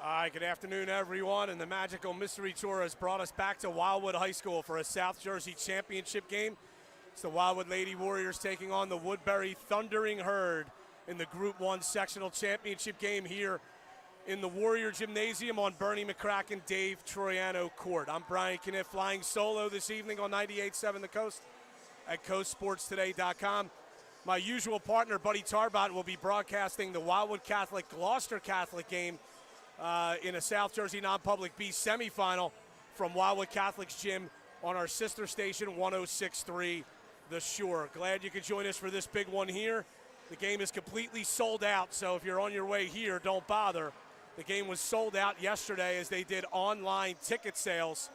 All right, good afternoon, everyone. And the Magical Mystery Tour has brought us back to Wildwood High School for a South Jersey championship game. It's the Wildwood Lady Warriors taking on the Woodbury Thundering Herd in the Group 1 sectional championship game here in the Warrior Gymnasium on Bernie McCracken, Dave Troiano Court. I'm Brian Cunniff, flying solo this evening on 98.7 The Coast at coastsportstoday.com. My usual partner, Buddy Tarbotton, will be broadcasting the Wildwood Catholic Gloucester Catholic game in a South Jersey non-public B semifinal from Wildwood Catholic's gym on our sister station 106.3 The Shore. Glad you could join us for this big one here. The game is completely sold out, so if you're on your way here, don't bother. The game was sold out yesterday as they did online ticket sales,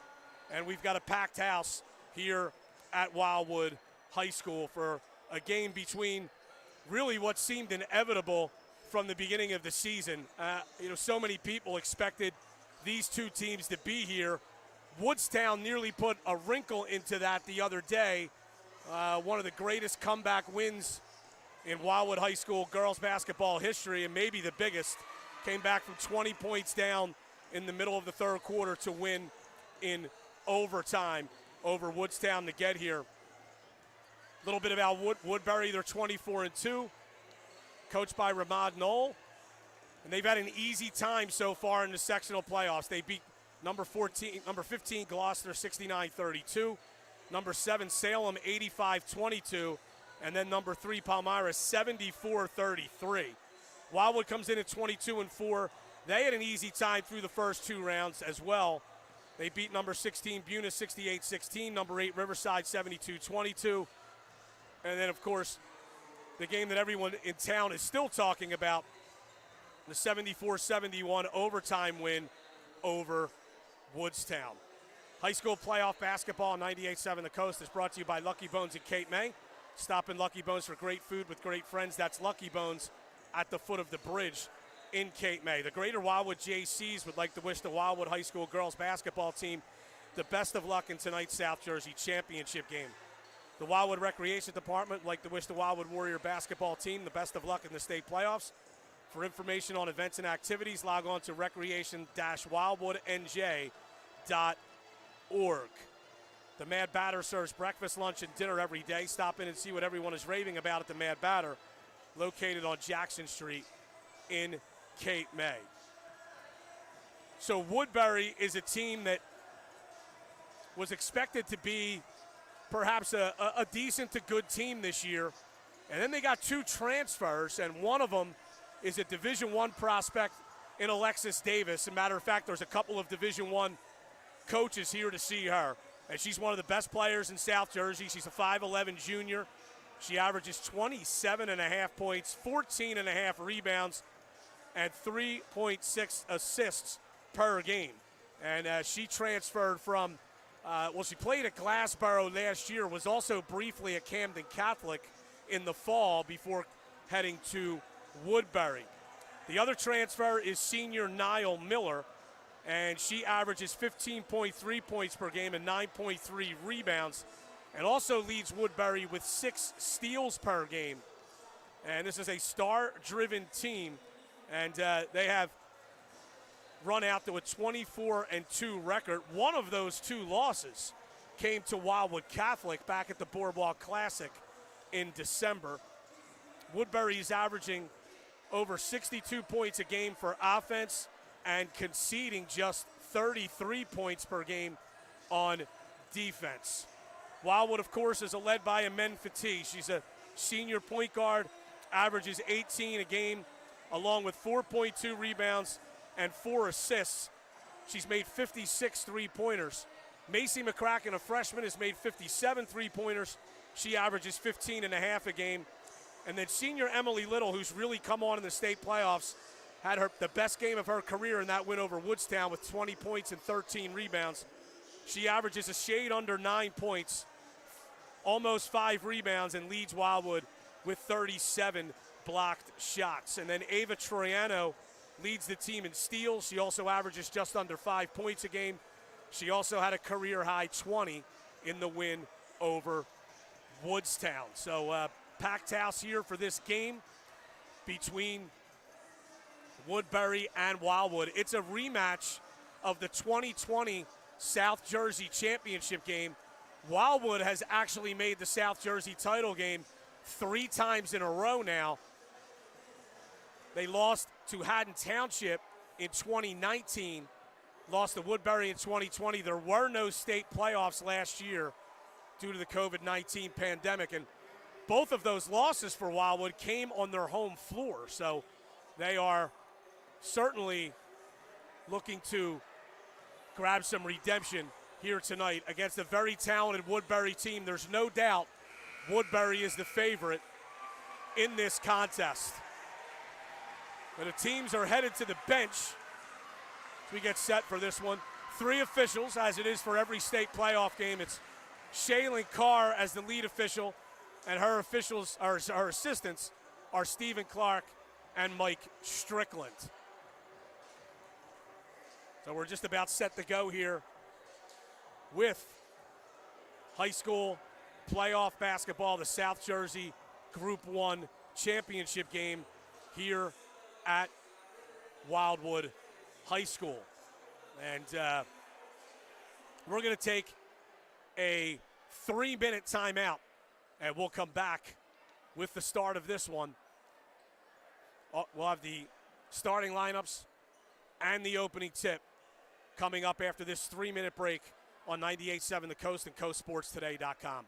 and we've got a packed house here at Wildwood High School for a game between really what seemed inevitable from the beginning of the season. So many people expected these two teams to be here. Woodstown nearly put a wrinkle into that the other day. One of the greatest comeback wins in Wildwood High School girls basketball history, and maybe the biggest. Came back from 20 points down in the middle of the third quarter to win in overtime over Woodstown to get here. A little bit about Woodbury. They're 24-2. Coached by Ramad Knoll, and they've had an easy time so far in the sectional playoffs. They beat number 15 Gloucester 69-32, number 7 Salem 85-22, and then number 3 Palmyra 74-33. Wildwood comes in at 22-4. They had an easy time through the first two rounds as well. They beat number 16 Buna 68-16, number 8 Riverside 72-22, and then of course the game that everyone in town is still talking about, the 74-71 overtime win over Woodstown. High school playoff basketball on 98.7 The Coast is brought to you by Lucky Bones in Cape May. Stop in Lucky Bones for great food with great friends. That's Lucky Bones at the foot of the bridge in Cape May. The Greater Wildwood JCs would like to wish the Wildwood High School girls basketball team the best of luck in tonight's South Jersey championship game. The Wildwood Recreation Department would like to wish the Wildwood Warrior basketball team the best of luck in the state playoffs. For information on events and activities, log on to recreation-wildwoodnj.org. The Mad Batter serves breakfast, lunch, and dinner every day. Stop in and see what everyone is raving about at the Mad Batter, located on Jackson Street in Cape May. So Woodbury is a team that was expected to be perhaps a decent to good team this year. And then they got two transfers, and one of them is a Division I prospect in Alexis Davis. As a matter of fact, there's a couple of Division I coaches here to see her. And she's one of the best players in South Jersey. She's a 5'11 junior. She averages 27.5 points, 14.5 rebounds, and 3.6 assists per game. And she transferred from she played at Glassboro last year, was also briefly at Camden Catholic in the fall before heading to Woodbury. The other transfer is senior Niall Miller, and she averages 15.3 points per game and 9.3 rebounds, and also leads Woodbury with 6 steals per game. And this is a star-driven team, and they have run out to a 24-2 record. One of those two losses came to Wildwood Catholic back at the Boardwalk Classic in December. Woodbury is averaging over 62 points a game for offense and conceding just 33 points per game on defense. Wildwood, of course, is led by Amen Fatih. She's a senior point guard, averages 18 a game, along with 4.2 rebounds and 4 assists. She's made 56 three-pointers. Macy McCracken, a freshman, has made 57 three-pointers. She averages 15.5 a game. And then senior Emily Little, who's really come on in the state playoffs, had the best game of her career in that win over Woodstown with 20 points and 13 rebounds. She averages a shade under 9 points, almost 5 rebounds, and leads Wildwood with 37 blocked shots. And then Ava Troiano leads the team in steals. She also averages just under 5 points a game. She also had a career-high 20 in the win over Woodstown. So packed house here for this game between Woodbury and Wildwood. It's a rematch of the 2020 South Jersey Championship game. Wildwood has actually made the South Jersey title game 3 times in a row now. They lost to Haddon Township in 2019, lost to Woodbury in 2020. There were no state playoffs last year due to the COVID-19 pandemic, and both of those losses for Wildwood came on their home floor. So they are certainly looking to grab some redemption here tonight against a very talented Woodbury team. There's no doubt Woodbury is the favorite in this contest. But the teams are headed to the bench as we get set for this one. 3 officials, as it is for every state playoff game. It's Shaylin Carr as the lead official, and her assistants are Stephen Clark and Mike Strickland. So we're just about set to go here with high school playoff basketball, the South Jersey Group 1 championship game here at Wildwood High School. And we're going to take a 3-minute timeout, and we'll come back with the start of this one. We'll have the starting lineups and the opening tip coming up after this 3-minute break on 98.7 The Coast and CoastSportsToday.com.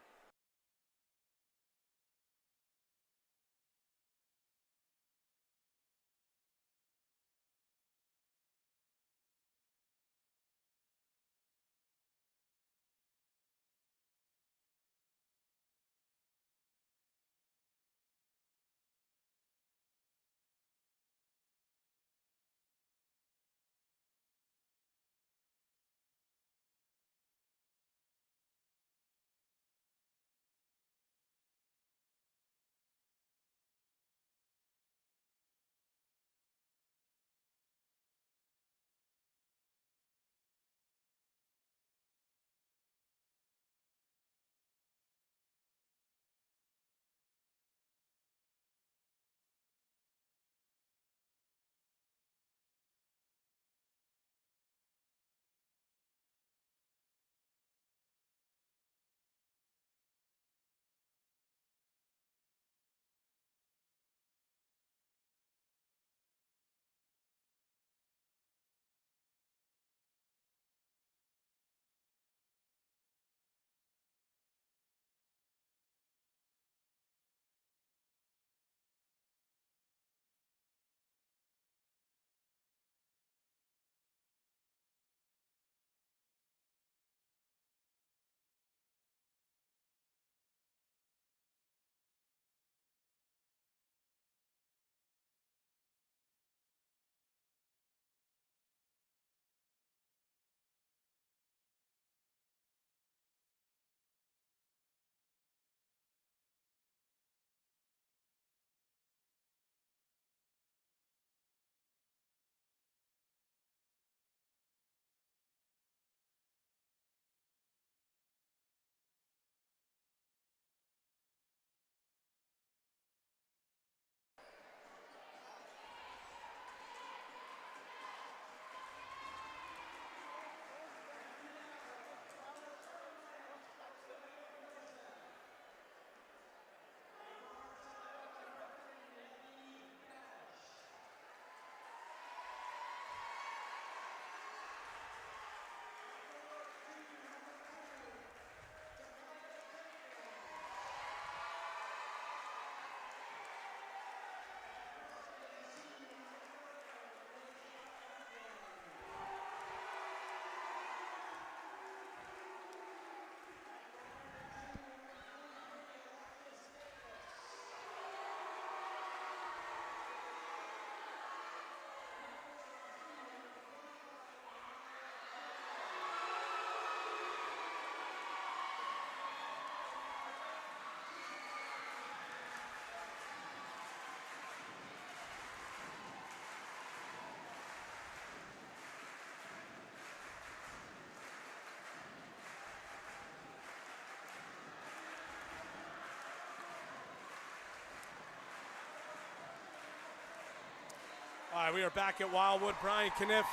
All right, we are back at Wildwood. Brian Cunniff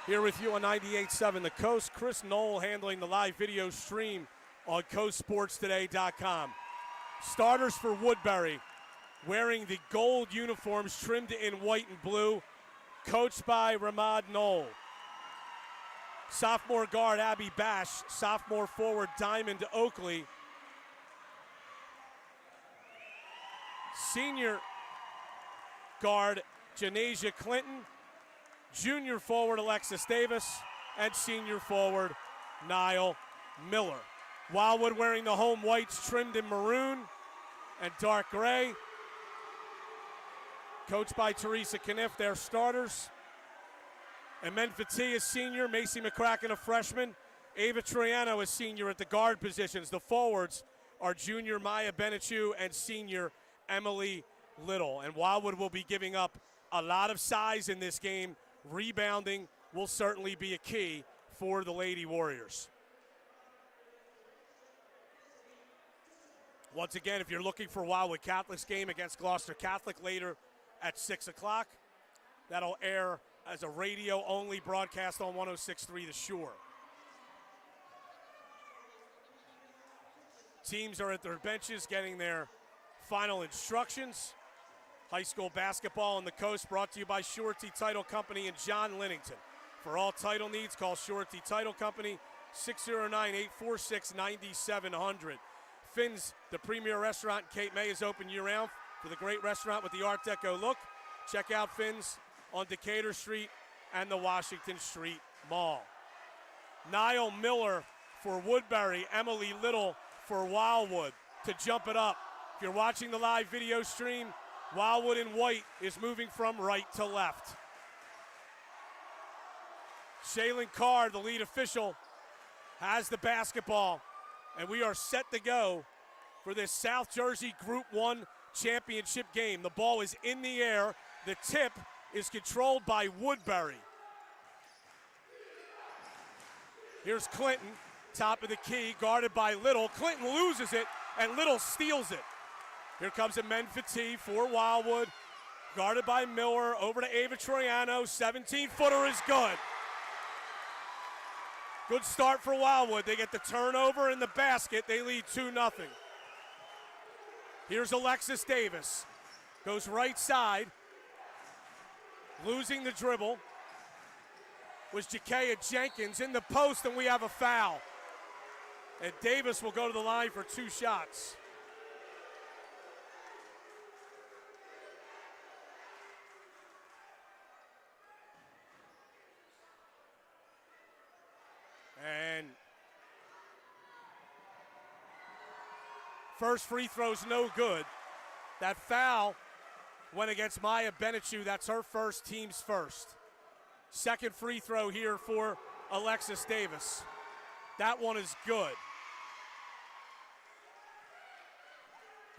here with you on 98.7 The Coast. Chris Knoll handling the live video stream on coastsportstoday.com. Starters for Woodbury wearing the gold uniforms trimmed in white and blue, coached by Ramad Knoll. Sophomore guard Abby Bash, sophomore forward Diamond Oakley. Senior guard Janasia Clinton, junior forward Alexis Davis, and senior forward Niall Miller. Wildwood wearing the home whites trimmed in maroon and dark gray. Coached by Teresa Cunniff, their starters. And Menfati is senior, Macy McCracken a freshman, Ava Troiano is senior at the guard positions. The forwards are junior Maya Benechu and senior Emily Little. And Wildwood will be giving up a lot of size in this game. Rebounding will certainly be a key for the Lady Warriors. Once again, if you're looking for Wildwood Catholic's game against Gloucester Catholic later at 6 o'clock, that'll air as a radio-only broadcast on 106.3 The Shore. Teams are at their benches getting their final instructions. High school basketball on the coast brought to you by Surety Title Company and John Linnington. For all title needs, call Surety Title Company, 609-846-9700. Finn's, the premier restaurant in Cape May, is open year-round for the great restaurant with the Art Deco look. Check out Finn's on Decatur Street and the Washington Street Mall. Niall Miller for Woodbury, Emily Little for Wildwood to jump it up. If you're watching the live video stream, Wildwood in white is moving from right to left. Shaylin Carr, the lead official, has the basketball, and we are set to go for this South Jersey Group 1 championship game. The ball is in the air. The tip is controlled by Woodbury. Here's Clinton, top of the key, guarded by Little. Clinton loses it, and Little steals it. Here comes a Menfati for Wildwood, guarded by Miller, over to Ava Troiano. 17-footer is good. Good start for Wildwood. They get the turnover in the basket. They lead 2-0. Here's Alexis Davis. Goes right side. Losing the dribble was Jakaya Jenkins in the post, and we have a foul. And Davis will go to the line for 2 shots. And first free throw's no good. That foul went against Maya Benechu. That's her first, team's first. Second free throw here for Alexis Davis. That one is good.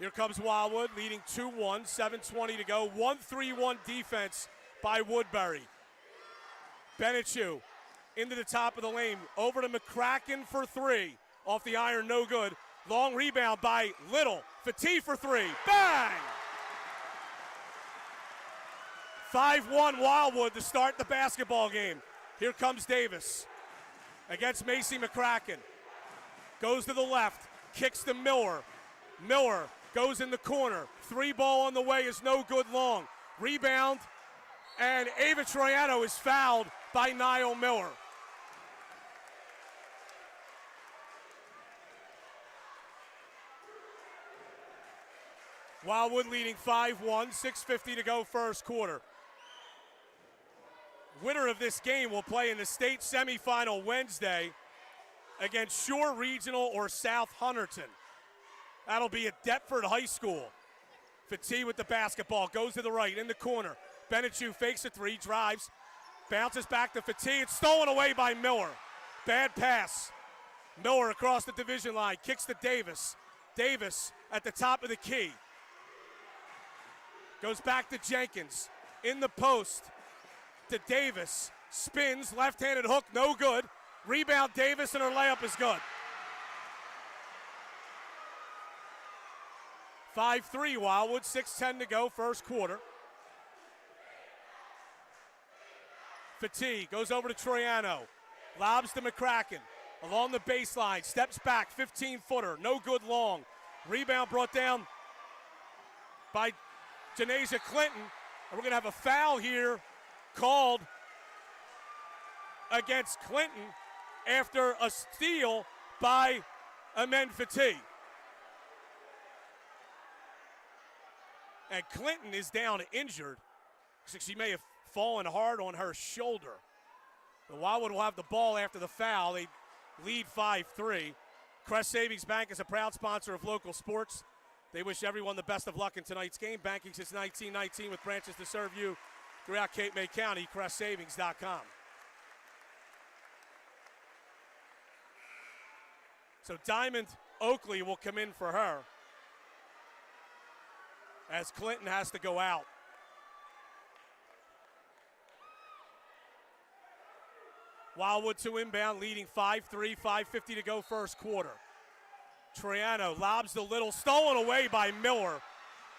Here comes Wildwood, leading 2-1, 7:20 to go. 1-3-1 defense by Woodbury. Benechu into the top of the lane, over to McCracken for 3. Off the iron, no good. Long rebound by Little. Fati for 3. Bang! 5-1 Wildwood to start the basketball game. Here comes Davis against Macy McCracken. Goes to the left, kicks to Miller. Miller goes in the corner. 3 ball on the way is no good long. Rebound, and Ava Troiano is fouled by Niall Miller. Wildwood leading 5-1, 6:50 to go first quarter. Winner of this game will play in the state semifinal Wednesday against Shore Regional or South Hunterton. That'll be at Deptford High School. Fati with the basketball, goes to the right, in the corner. Benechu fakes a 3, drives, bounces back to Fati. It's stolen away by Miller. Bad pass. Miller across the division line, kicks to Davis. Davis at the top of the key. Goes back to Jenkins, in the post to Davis. Spins, left-handed hook, no good. Rebound Davis, and her layup is good. 5-3 Wildwood, 6:10 to go first quarter. Fatigue goes over to Troiano. Lobs to McCracken. Along the baseline, steps back, 15-footer, no good long. Rebound brought down by Janasia Clinton. And we're going to have a foul here called against Clinton after a steal by Amen Fatigue. And Clinton is down injured. Looks like she may have fallen hard on her shoulder. The Wildwood will have the ball after the foul. They lead 5-3. Crest Savings Bank is a proud sponsor of local sports. They wish everyone the best of luck in tonight's game. Banking since 1919 with branches to serve you throughout Cape May County. CrestSavings.com. So Diamond Oakley will come in for her as Clinton has to go out. Wildwood to inbound, leading 5-3, 5:50 to go first quarter. Troiano lobs the little, stolen away by Miller.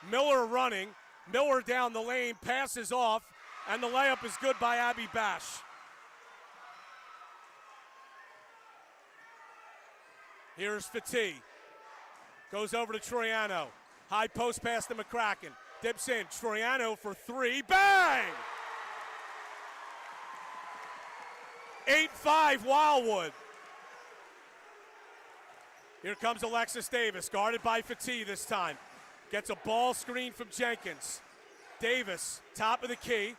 Miller running, Miller down the lane, passes off, and the layup is good by Abby Bash. Here's Fatigue. Goes over to Troiano. High post pass to McCracken. Dips in, Troiano for three, bang! 8-5 Wildwood. Here comes Alexis Davis, guarded by Fatigue this time. Gets a ball screen from Jenkins. Davis, top of the key,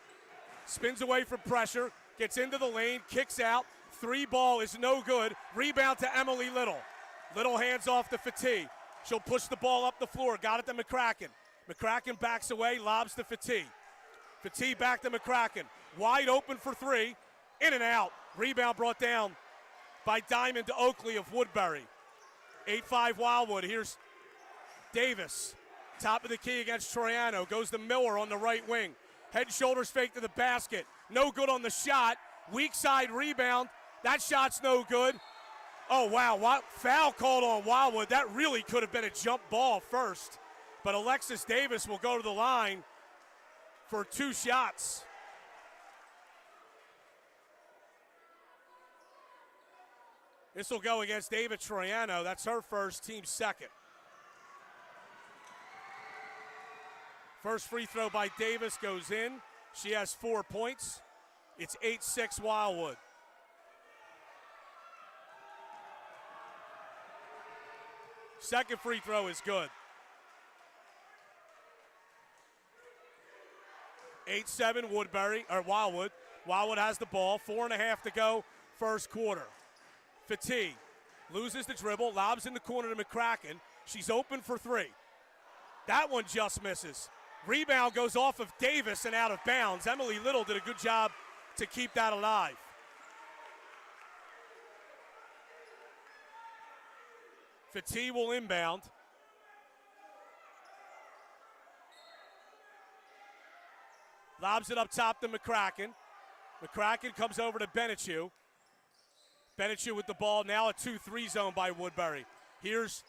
spins away from pressure, gets into the lane, kicks out. Three ball is no good. Rebound to Emily Little. Little hands off to Fatigue. She'll push the ball up the floor. Got it to McCracken. McCracken backs away, lobs to Fatigue. Fatigue back to McCracken. Wide open for three. In and out. Rebound brought down by Diamond to Oakley of Woodbury. 8-5 Wildwood. Here's Davis. Top of the key against Troiano. Goes to Miller on the right wing. Head and shoulders fake to the basket. No good on the shot. Weak side rebound. That shot's no good. Oh, wow. Foul called on Wildwood. That really could have been a jump ball first. But Alexis Davis will go to the line for two shots. This will go against David Troiano. That's her first, team second. First free throw by Davis goes in. She has 4 points. It's 8-6 Wildwood. Second free throw is good. 8-7 Wildwood. Wildwood has the ball. 4.5 to go first quarter. Fatigue loses the dribble, lobs in the corner to McCracken. She's open for three. That one just misses. Rebound goes off of Davis and out of bounds. Emily Little did a good job to keep that alive. Fatigue will inbound. Lobs it up top to McCracken. McCracken comes over to Benechu. Benechu with the ball, now a 2-3 zone by Woodbury. Here's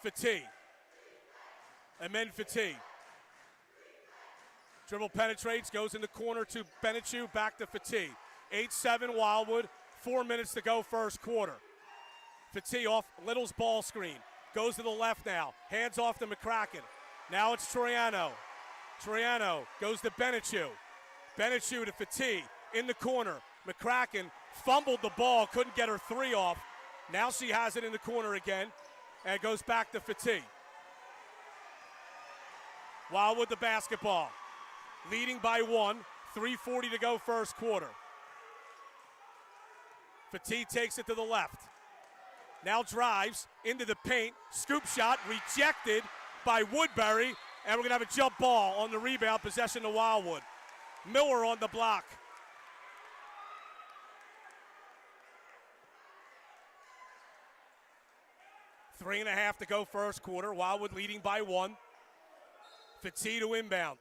Fatigue. Amen Fatigue. Dribble penetrates, goes in the corner to Benechu, back to Fatigue. 8-7 Wildwood, 4 minutes to go first quarter. Fatigue off Little's ball screen. Goes to the left now, hands off to McCracken. Now it's Troiano. Troiano goes to Benechu. Benechu to Fatigue, in the corner. McCracken fumbled the ball, couldn't get her three off. Now she has it in the corner again, and it goes back to Fatigue. Wildwood the basketball. Leading by 1, 3:40 to go first quarter. Fatigue takes it to the left. Now drives into the paint. Scoop shot rejected by Woodbury, and we're going to have a jump ball on the rebound, possession to Wildwood. Miller on the block. Three and a half to go first quarter. Wildwood leading by 1. Fatigue to inbound.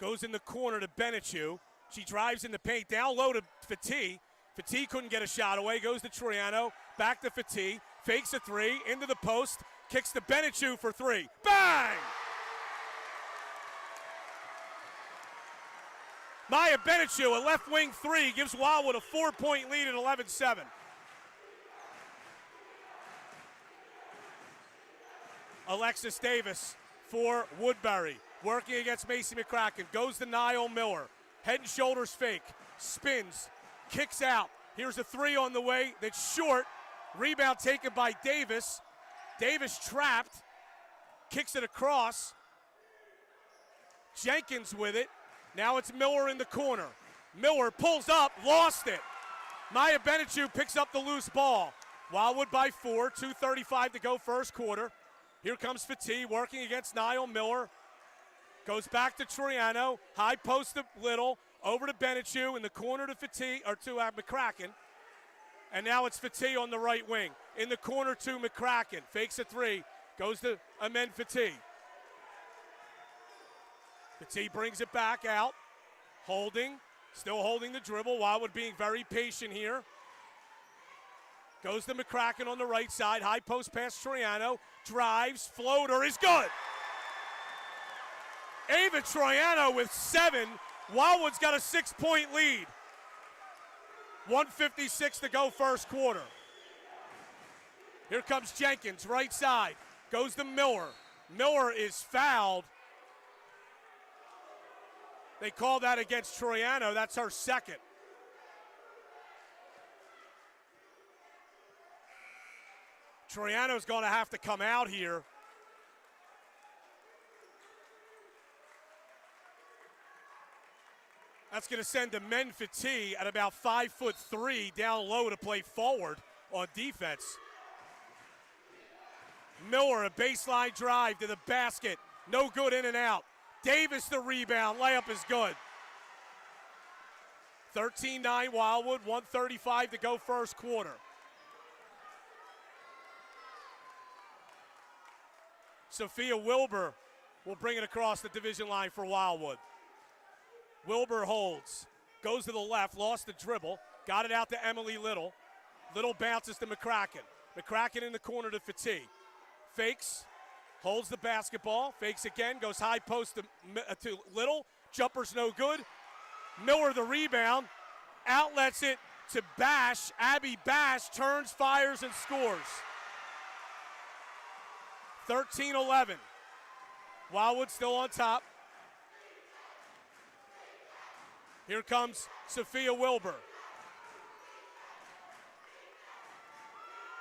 Goes in the corner to Benechu. She drives in the paint. Down low to Fatigue. Fatigue couldn't get a shot away. Goes to Troiano. Back to Fatigue. Fakes a three. Into the post. Kicks to Benechu for three. Bang! Maya Benichu, a left wing three, gives Wildwood a 4-point lead at 11-7. Alexis Davis for Woodbury, working against Macy McCracken. Goes to Niall Miller. Head and shoulders fake. Spins. Kicks out. Here's a three on the way that's short. Rebound taken by Davis. Davis trapped. Kicks it across. Jenkins with it. Now it's Miller in the corner. Miller pulls up, lost it. Maya Benichu picks up the loose ball. Wildwood by 4, 2:35 to go first quarter. Here comes Fatih working against Niall Miller. Goes back to Troiano. High post to Little. Over to Benichu in the corner to Fatih, or to McCracken. And now it's Fatih on the right wing. In the corner to McCracken. Fakes a three. Goes to Amen Fatih. Fatih brings it back out. Holding. Still holding the dribble. Wildwood being very patient here. Goes to McCracken on the right side. High post pass Troiano. Drives. Floater is good. Ava Troiano with 7. Wildwood's got a 6-point lead. 1:56 to go first quarter. Here comes Jenkins, right side. Goes to Miller. Miller is fouled. They call that against Troiano. That's her second. Troiano's going to have to come out here. That's going to send Amen Fatih at about 5'3" down low to play forward on defense. Miller, a baseline drive to the basket. No good, in and out. Davis the rebound. Layup is good. 13-9 Wildwood, 1:35 to go first quarter. Sophia Wilbur will bring it across the division line for Wildwood. Wilbur holds, goes to the left, lost the dribble, got it out to Emily Little. Little bounces to McCracken. McCracken in the corner to Fatih. Fakes, holds the basketball, fakes again, goes high post to Little. Jumper's no good. Miller the rebound, outlets it to Bash. Abby Bash turns, fires, and scores. 13-11. Wildwood still on top. Here comes Sophia Wilbur.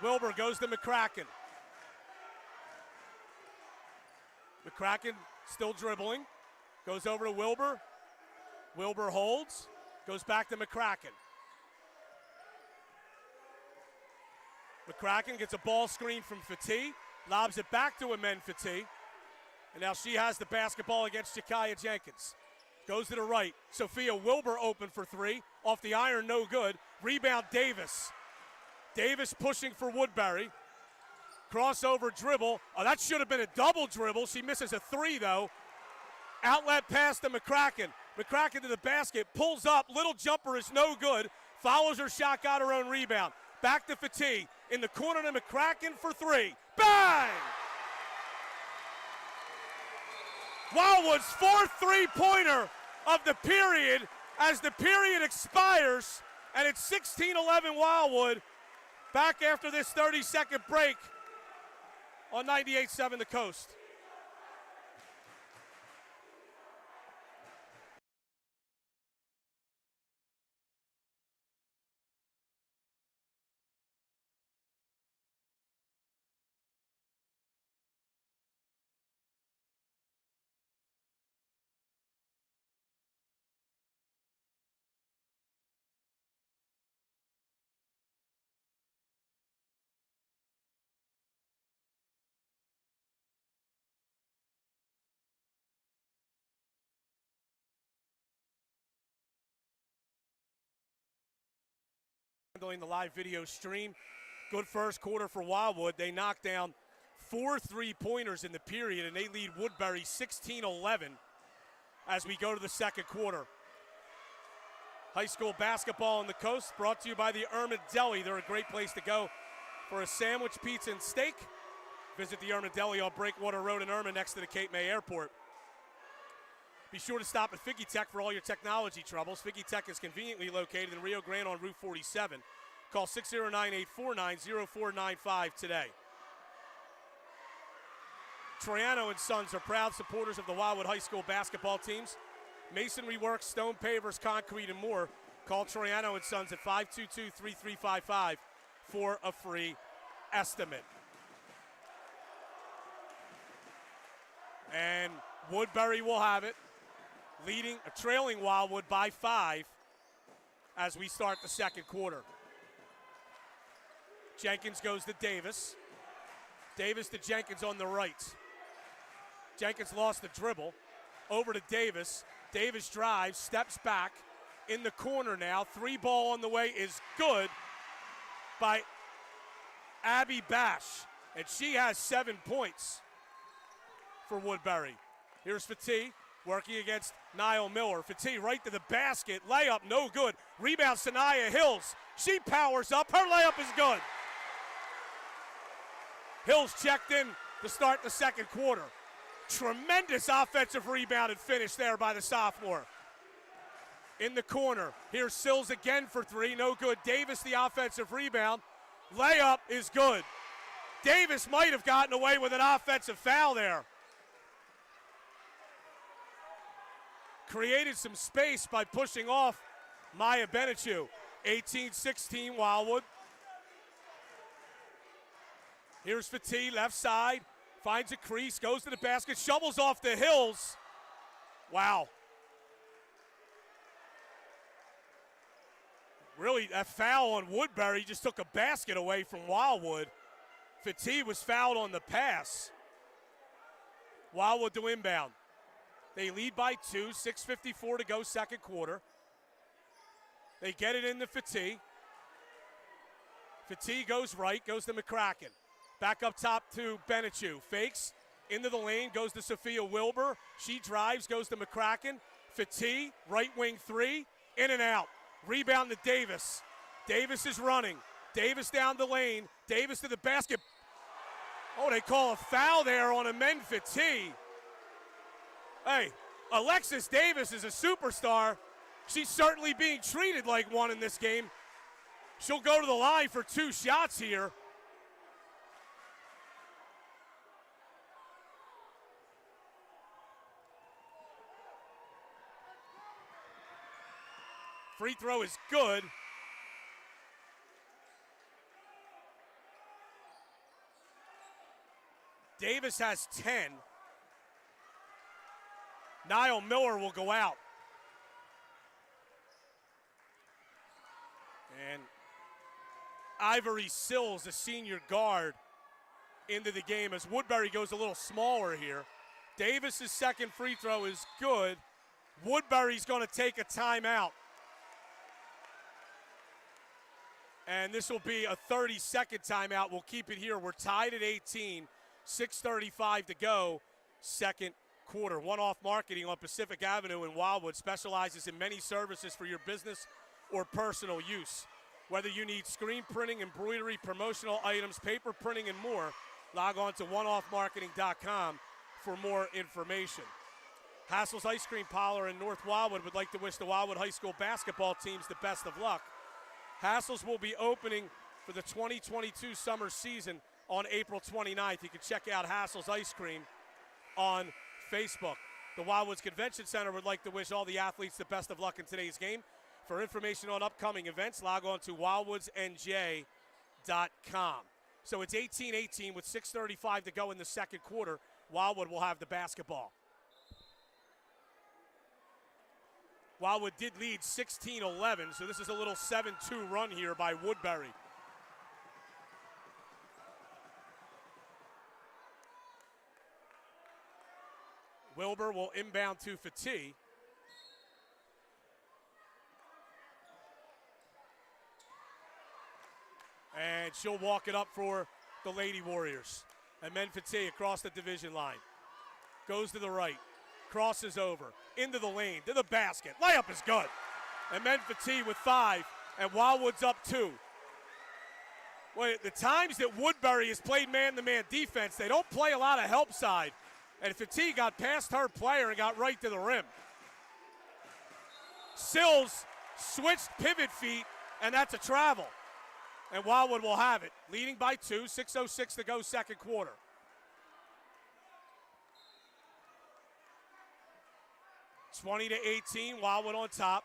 Wilbur goes to McCracken. McCracken still dribbling. Goes over to Wilbur. Wilbur holds. Goes back to McCracken. McCracken gets a ball screen from Fatih. Lobs it back to Amen Fatih. And now she has the basketball against Jakaya Jenkins. Goes to the right. Sophia Wilbur open for three. Off the iron, no good. Rebound Davis. Davis pushing for Woodbury. Crossover dribble. Oh, that should have been a double dribble. She misses a three, though. Outlet pass to McCracken. McCracken to the basket. Pulls up. Little jumper is no good. Follows her shot, got her own rebound. Back to Fatih. In the corner to McCracken for three. Bang! Wildwood's fourth three-pointer of the period as the period expires, and it's 16-11 Wildwood. Back after this 30-second break on 98.7 The Coast. Handling the live video stream. Good first quarter for Wildwood. They knocked down 4 3-pointers in the period, and they lead Woodbury 16-11 as we go to the second quarter. High school basketball on the coast brought to you by the Irma Deli. They're a great place to go for a sandwich, pizza, and steak. Visit the Irma Deli on Breakwater Road in Irma next to the Cape May Airport. Be sure to stop at Figgy Tech for all your technology troubles. Figgy Tech is conveniently located in Rio Grande on Route 47. Call 609-849-0495 today. Troiano and Sons are proud supporters of the Wildwood High School basketball teams. Masonry work, stone pavers, concrete, and more. Call Troiano and Sons at 522-3355 for a free estimate. And Woodbury will have it, trailing Wildwood by 5 as we start the second quarter. Jenkins goes to Davis. Davis to Jenkins on the right. Jenkins lost the dribble. Over to Davis. Davis drives, steps back. In the corner now. 3 ball on the way is good by Abby Bash. And she has 7 points for Woodbury. Here's Fatih working against Niall Miller. Fatih right to the basket. Layup no good. Rebound Sanaya Hills. She powers up. Her layup is good. Hills checked in to start the second quarter. Tremendous offensive rebound and finish there by the sophomore. In the corner, here's Sills again for 3, no good. Davis the offensive rebound. Layup is good. Davis might have gotten away with an offensive foul there. Created some space by pushing off Maya Benichu. 18-16 Wildwood. Here's Fatih, left side, finds a crease, goes to the basket, shovels off the Hills. Wow. Really, that foul on Woodbury just took a basket away from Wildwood. Fatih was fouled on the pass. Wildwood to inbound. They lead by 2, 6:54 to go second quarter. They get it into Fatih. Fatih goes right, goes to McCracken. Back up top to Benichu. Fakes into the lane, goes to Sophia Wilbur. She drives, goes to McCracken. Fatih, right wing 3, in and out. Rebound to Davis. Davis is running. Davis down the lane. Davis to the basket. Oh, they call a foul there on Amen Fatih. Hey, Alexis Davis is a superstar. She's certainly being treated like one in this game. She'll go to the line for 2 shots here. Free throw is good. Davis has 10. Niall Miller will go out. And Ivory Sills, a senior guard, into the game as Woodbury goes a little smaller here. Davis's second free throw is good. Woodbury's going to take a timeout. And this will be a 30-second timeout. We'll keep it here. We're tied at 18, 6:35 to go, second quarter. One-off marketing on Pacific Avenue in Wildwood specializes in many services for your business or personal use. Whether you need screen printing, embroidery, promotional items, paper printing, and more, log on to oneoffmarketing.com for more information. Hassel's Ice Cream Parlor in North Wildwood would like to wish the Wildwood High School basketball teams the best of luck. Hassel's will be opening for the 2022 summer season on April 29th. You can check out Hassel's Ice Cream on Facebook. The Wildwoods Convention Center would like to wish all the athletes the best of luck in today's game. For information on upcoming events, log on to wildwoodsnj.com. So it's 18-18 with 6:35 to go in the second quarter. Wildwood will have the basketball. Wildwood did lead 16-11, so this is a little 7-2 run here by Woodbury. Wilbur will inbound to Fatih. And she'll walk it up for the Lady Warriors. And then Fatih across the division line. Goes to the right. Crosses over. Into the lane. To the basket. Layup is good. And then Fatih with 5. And Wildwood's up 2. Well, the times that Woodbury has played man-to-man defense, they don't play a lot of help side. And Fatigue got past her player and got right to the rim. Sills switched pivot feet, and that's a travel. And Wildwood will have it, leading by 2, 6:06 to go second quarter. (20-18), Wildwood on top.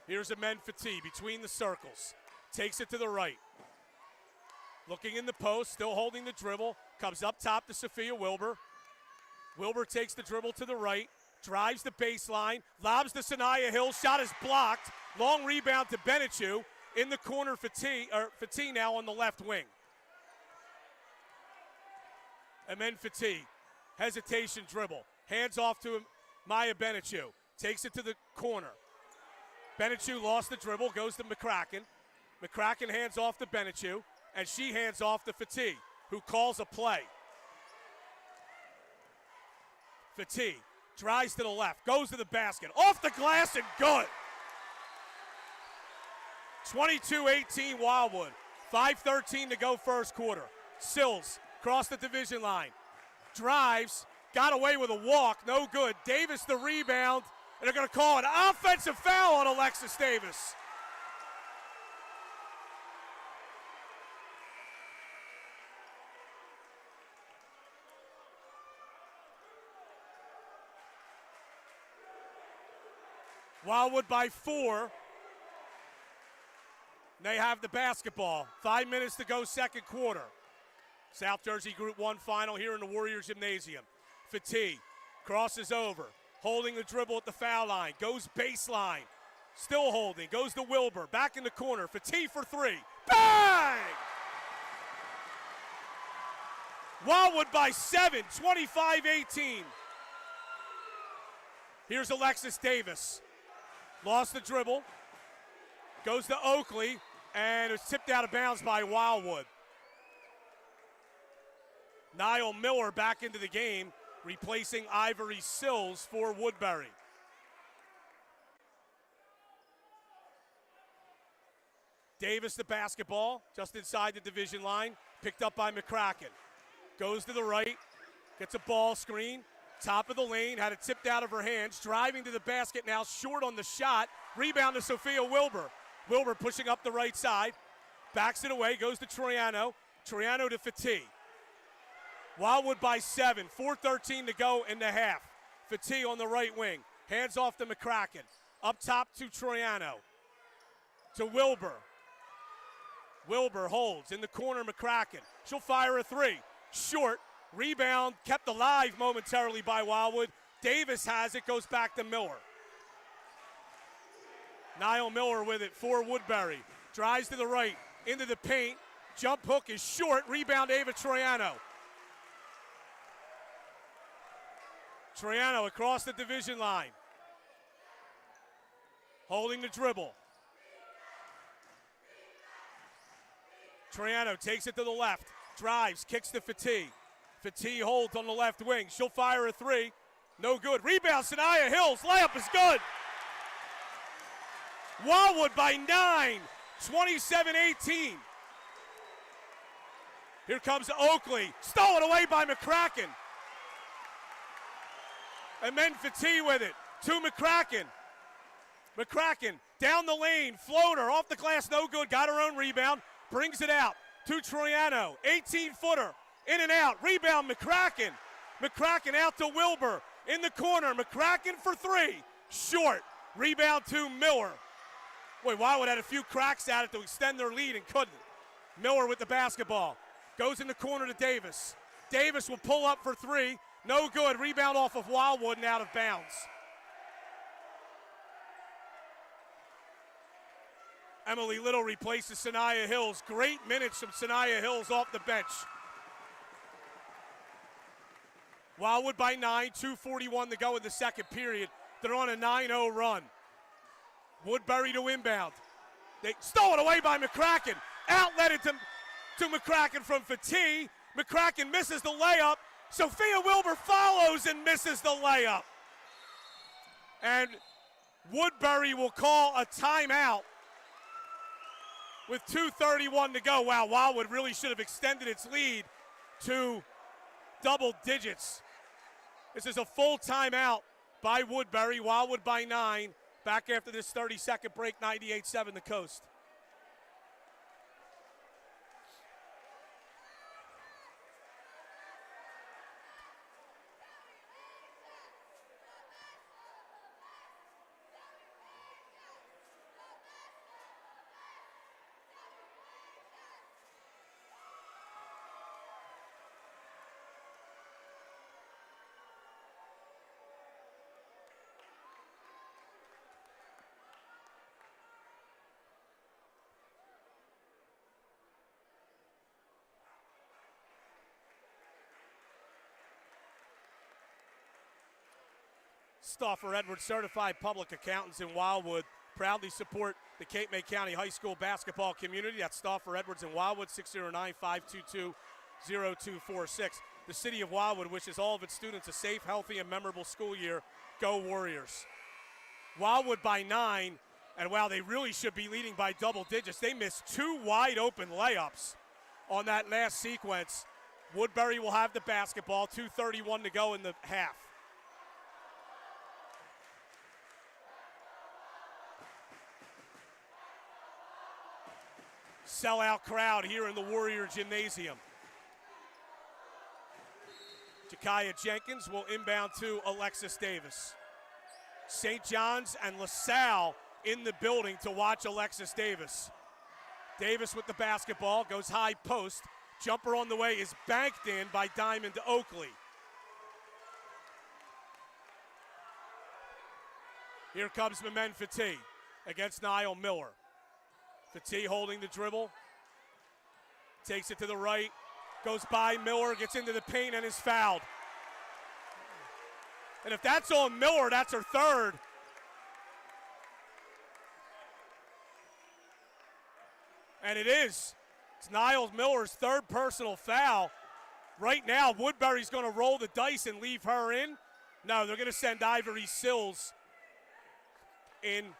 Here's a men Fatigue between the circles. Takes it to the right. Looking in the post, still holding the dribble. Comes up top to Sophia Wilbur. Wilbur takes the dribble to the right. Drives the baseline. Lobs to Sanaya Hill. Shot is blocked. Long rebound to Benechu. In the corner, Fatigue now on the left wing. And then Fatigue. Hesitation dribble. Hands off to Maya Benechu. Takes it to the corner. Benechu lost the dribble. Goes to McCracken. McCracken hands off to Benechu. And she hands off to Fatigue, who calls a play. Fatigue drives to the left. Goes to the basket. Off the glass and good. 22-18 Wildwood. 5:13 to go first quarter. Sills across the division line. Drives. Got away with a walk. No good. Davis the rebound. And they're going to call an offensive foul on Alexis Davis. Wildwood by 4. They have the basketball. 5 minutes to go second quarter. South Jersey Group 1 final here in the Warriors Gymnasium. Fatigue crosses over. Holding the dribble at the foul line. Goes baseline. Still holding. Goes to Wilbur. Back in the corner. Fatigue for 3. Bang! Wildwood by 7. 25-18. Here's Alexis Davis. Lost the dribble. Goes to Oakley. And it's tipped out of bounds by Wildwood. Niall Miller back into the game, replacing Ivory Sills for Woodbury. Davis the basketball, just inside the division line, picked up by McCracken. Goes to the right, gets a ball screen, top of the lane, had it tipped out of her hands, driving to the basket now, short on the shot, rebound to Sophia Wilbur. Wilbur pushing up the right side, backs it away, goes to Troiano. Troiano to Fatigue. Wildwood by 7, 4:13 to go in the half. Fatigue on the right wing, hands off to McCracken. Up top to Troiano. To Wilbur. Wilbur holds in the corner, McCracken. She'll fire a 3. Short, rebound, kept alive momentarily by Wildwood. Davis has it, goes back to Miller. Niall Miller with it for Woodbury. Drives to the right, into the paint. Jump hook is short, rebound Ava Troiano. Troiano across the division line. Holding the dribble. Troiano takes it to the left. Drives, kicks to Fatigue. Fatigue holds on the left wing. She'll fire a 3. No good. Rebound, Sanaya Hills. Layup is good. Wildwood by 9. 27-18. Here comes Oakley. Stolen away by McCracken. And then Fatigue with it. To McCracken. McCracken down the lane. Floater off the glass. No good. Got her own rebound. Brings it out to Troiano. 18-footer. In and out. Rebound McCracken. McCracken out to Wilbur. In the corner. McCracken for 3. Short. Rebound to Miller. Boy, Wildwood had a few cracks at it to extend their lead and couldn't. Miller with the basketball. Goes in the corner to Davis. Davis will pull up for 3. No good. Rebound off of Wildwood and out of bounds. Emily Little replaces Sanaya Hills. Great minutes from Sanaya Hills off the bench. Wildwood by 9, 2:41 to go in the second period. They're on a 9-0 run. Woodbury to inbound. They stole it away by McCracken. Outlet it to McCracken from Fatigue. McCracken misses the layup. Sophia Wilbur follows and misses the layup. And Woodbury will call a timeout with 2:31 to go. Wow, Wildwood really should have extended its lead to double digits. This is a full timeout by Woodbury. Wildwood by 9. Back after this 30-second break, 98-7 the Coast. Stauffer Edwards Certified Public Accountants in Wildwood proudly support the Cape May County High School basketball community. That's Stauffer Edwards in Wildwood, 609-522-0246. The city of Wildwood wishes all of its students a safe, healthy, and memorable school year. Go Warriors. Wildwood by 9, and while they really should be leading by double digits, they missed 2 wide open layups on that last sequence. Woodbury will have the basketball, 2:31 to go in the half. Sellout crowd here in the Warrior Gymnasium. Jakaya Jenkins will inbound to Alexis Davis. St. John's and LaSalle in the building to watch Alexis Davis. Davis with the basketball, goes high post. Jumper on the way is banked in by Diamond Oakley. Here comes Mamen Fatih against Niall Miller. Fatih holding the dribble. Takes it to the right. Goes by Miller, gets into the paint, and is fouled. And if that's on Miller, that's her third. And it is. It's Niall Miller's third personal foul. Right now, Woodbury's going to roll the dice and leave her in. No, they're going to send Ivory Sills in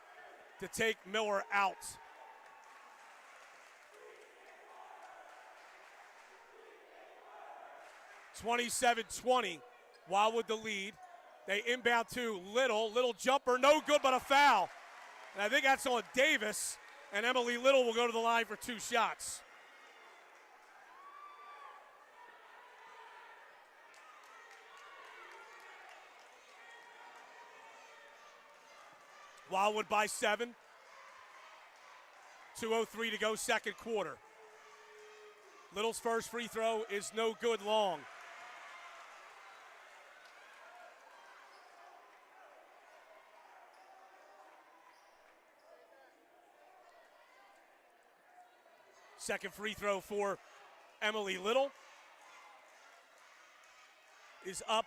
to take Miller out. 27-20, Wildwood the lead. They inbound to Little. Little jumper, no good, but a foul. And I think that's on Davis, and Emily Little will go to the line for 2 shots. Wildwood by 7. 2:03 to go, second quarter. Little's first free throw is no good long. Second free throw for Emily Little is up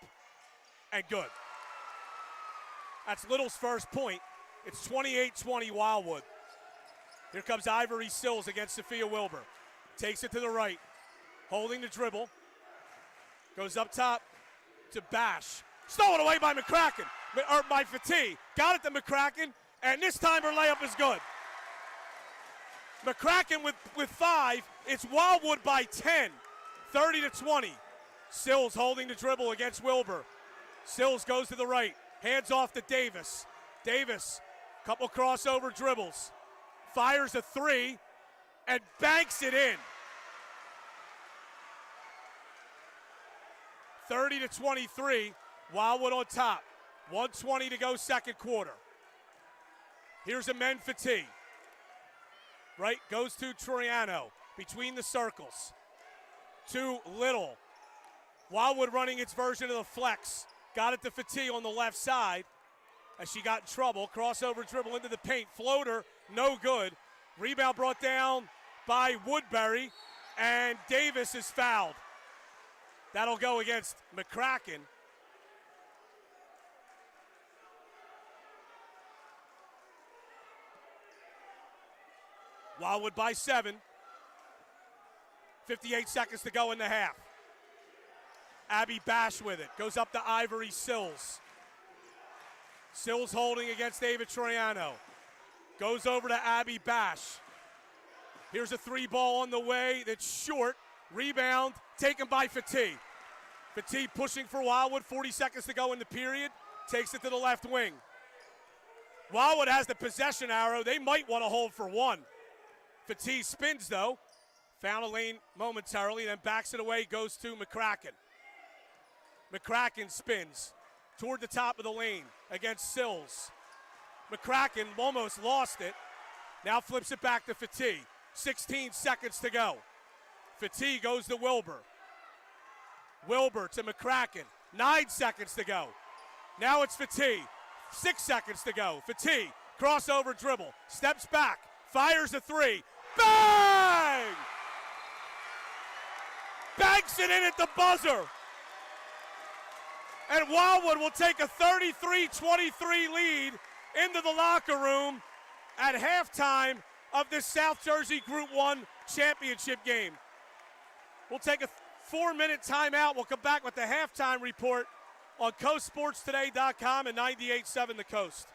and good. That's Little's first point. It's 28-20 Wildwood. Here comes Ivory Sills against Sophia Wilbur. Takes it to the right, holding the dribble. Goes up top to Bash. Stolen away by McCracken, or by Fatih. Got it to McCracken, and this time her layup is good. McCracken with 5. It's Wildwood by 10, 30-20. Sills holding the dribble against Wilbur. Sills goes to the right, hands off to Davis. Davis, couple crossover dribbles. Fires a 3 and banks it in. 30-23, Wildwood on top. 1:20 to go, second quarter. Here's Amen Fatih. Right, goes to Troiano, between the circles. To Little. Wildwood running its version of the flex. Got it to Fatih on the left side as she got in trouble. Crossover dribble into the paint. Floater, no good. Rebound brought down by Woodbury, and Davis is fouled. That'll go against McCracken. Wildwood by 7. 58 seconds to go in the half. Abby Bash with it. Goes up to Ivory Sills. Sills holding against David Troiano. Goes over to Abby Bash. Here's a 3 ball on the way that's short. Rebound taken by Fatih. Fatigue pushing for Wildwood, 40 seconds to go in the period. Takes it to the left wing. Wildwood has the possession arrow. They might want to hold for one. Fatigue spins, though. Found a lane momentarily, then backs it away, goes to McCracken. McCracken spins toward the top of the lane against Sills. McCracken almost lost it. Now flips it back to Fatigue. 16 seconds to go. Fatigue goes to Wilbur. Wilbur to McCracken. 9 seconds to go. Now it's Fatigue. 6 seconds to go. Fatigue, crossover dribble, steps back, fires a three. Bang! Banks it in at the buzzer. And Wildwood will take a 33-23 lead into the locker room at halftime of this South Jersey Group 1 championship game. We'll take a 4-minute timeout. We'll come back with the halftime report on CoastSportsToday.com and 98.7 The Coast.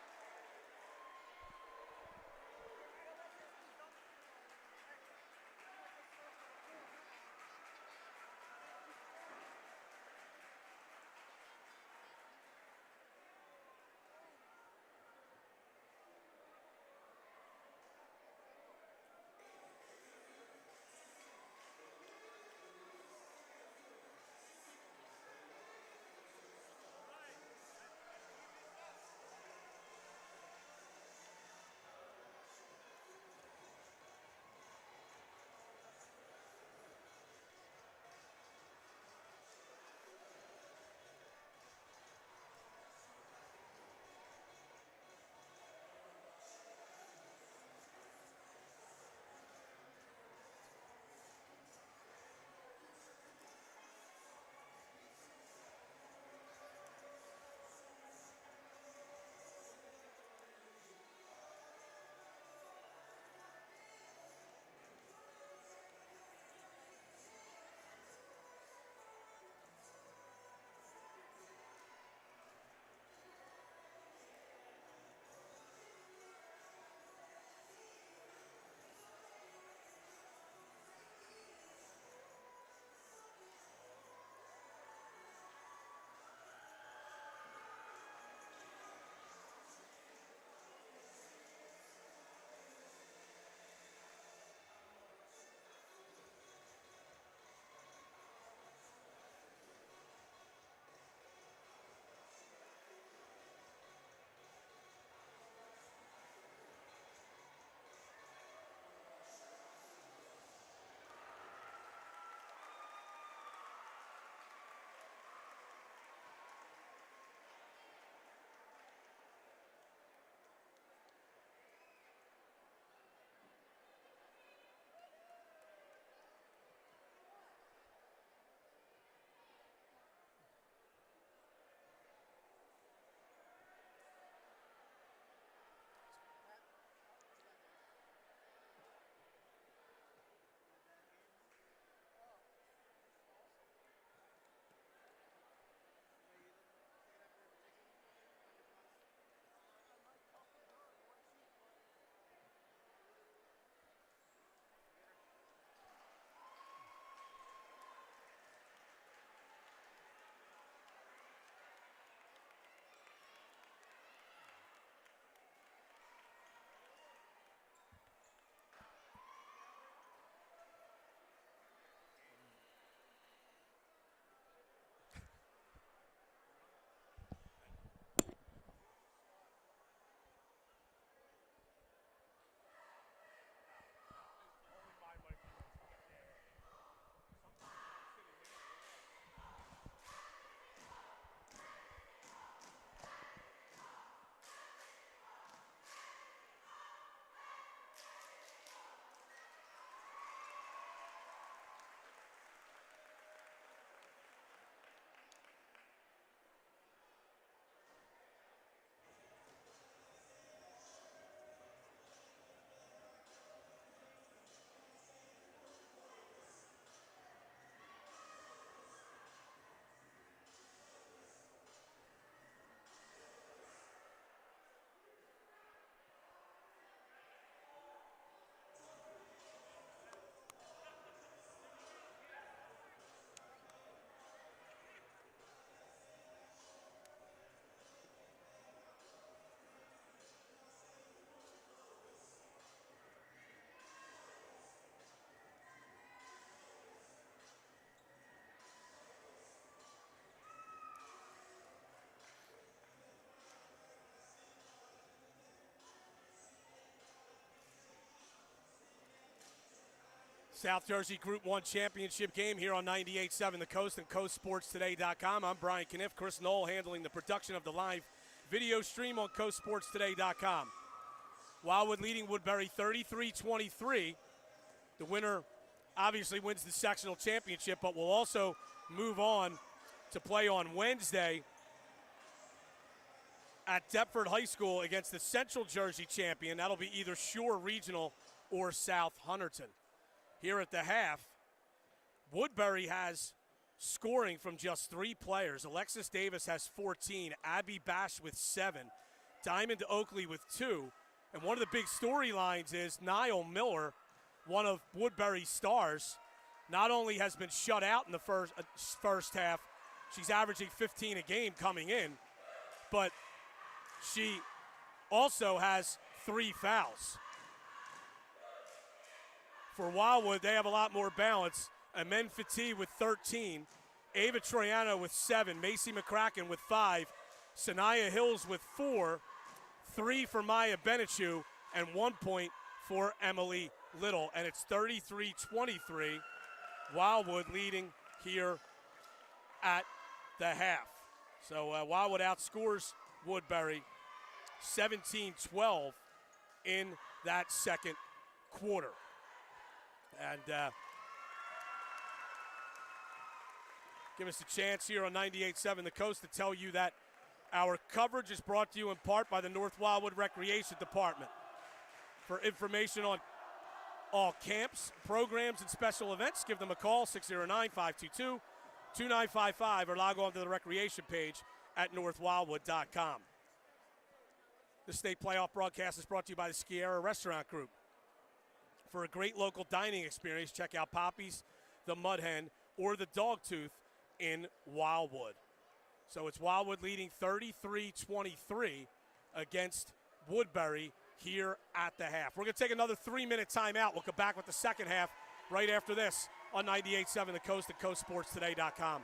South Jersey Group 1 championship game here on 98.7 The Coast and CoastSportsToday.com. I'm Brian Cunniff. Chris Knoll handling the production of the live video stream on CoastSportsToday.com. Wildwood leading Woodbury 33-23. The winner obviously wins the sectional championship, but will also move on to play on Wednesday at Deptford High School against the Central Jersey champion. That'll be either Shore Regional or South Hunterton. Here at the half, Woodbury has scoring from just 3 players. Alexis Davis has 14, Abby Bash with 7, Diamond Oakley with 2. And one of the big storylines is Niall Miller, one of Woodbury's stars, not only has been shut out in the first half, she's averaging 15 a game coming in, but she also has 3 fouls. For Wildwood, they have a lot more balance. Amen Fati with 13, Ava Troiano with 7, Macy McCracken with 5, Sanaya Hills with 4, 3 for Maya Benechu, and 1 point for Emily Little. And it's 33-23, Wildwood leading here at the half. So Wildwood outscores Woodbury 17-12 in that second quarter. And give us a chance here on 98.7 The Coast to tell you that our coverage is brought to you in part by the North Wildwood Recreation Department. For information on all camps, programs, and special events, give them a call, 609-522-2955, or log on to the recreation page at northwildwood.com. The state playoff broadcast is brought to you by the Sierra Restaurant Group. For a great local dining experience, check out Poppy's, the Mud Hen, or the Dogtooth in Wildwood. So it's Wildwood leading 33-23 against Woodbury here at the half. We're going to take another 3-minute timeout. We'll come back with the second half right after this on 98.7 The Coast and CoastSportsToday.com.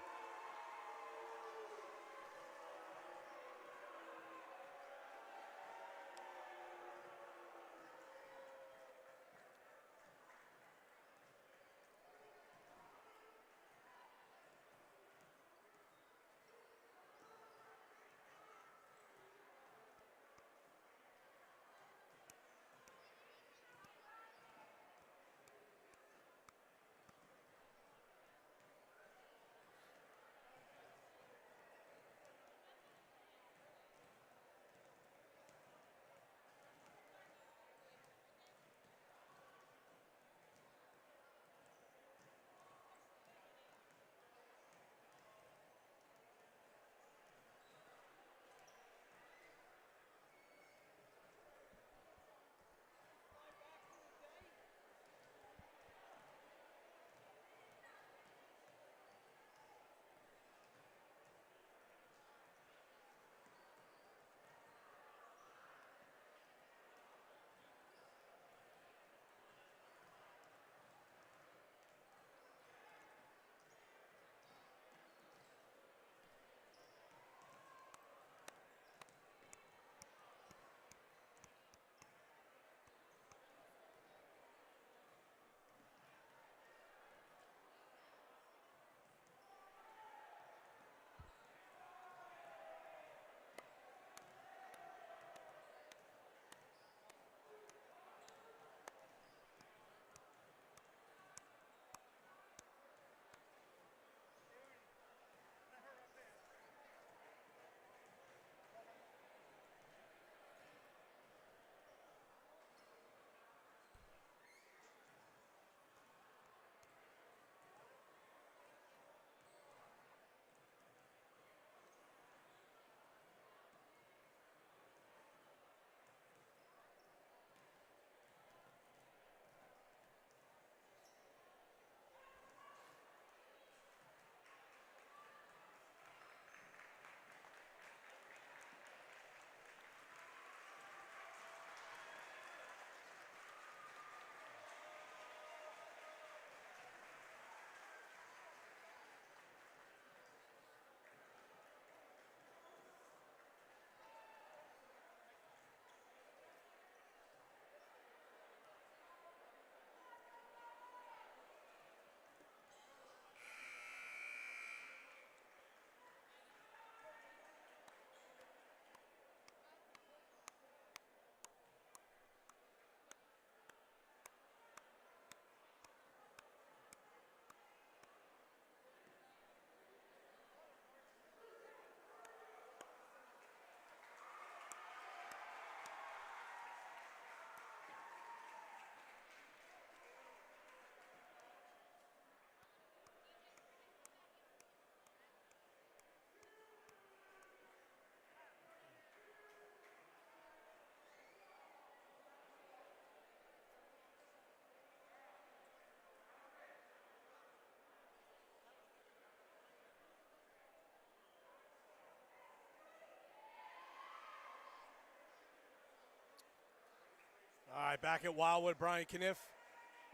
All right, back at Wildwood, Brian Cunniff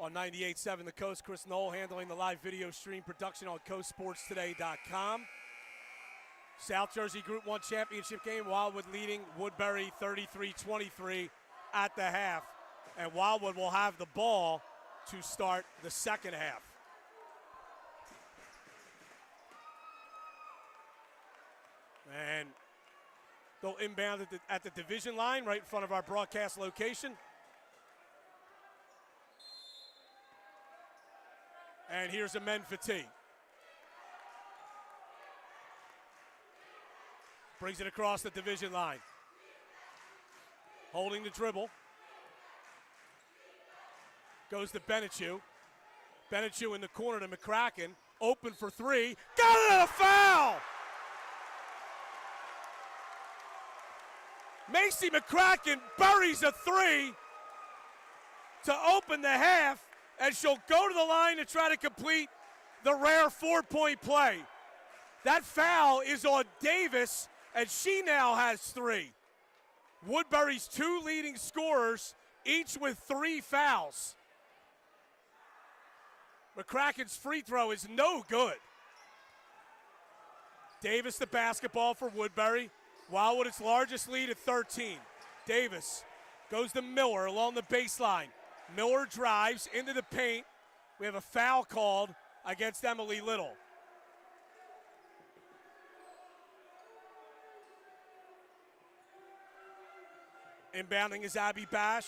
on 98.7 The Coast. Chris Knoll handling the live video stream production on coastsportstoday.com. South Jersey Group 1 championship game. Wildwood leading Woodbury 33-23 at the half. And Wildwood will have the ball to start the second half. And they'll inbound at the division line right in front of our broadcast location. And here's a men fatigue. Brings it across the division line. Holding the dribble. Goes to Benechu. Benechu in the corner to McCracken. Open for three. Got it on a foul! Macy McCracken buries a three to open the half, and she'll go to the line to try to complete the rare 4-point play. That foul is on Davis, and she now has three. Woodbury's two leading scorers, each with 3 fouls. McCracken's free throw is no good. Davis the basketball for Woodbury. Wildwood its largest lead at 13. Davis goes to Miller along the baseline. Miller drives into the paint. We have a foul called against Emily Little. Inbounding is Abby Bash.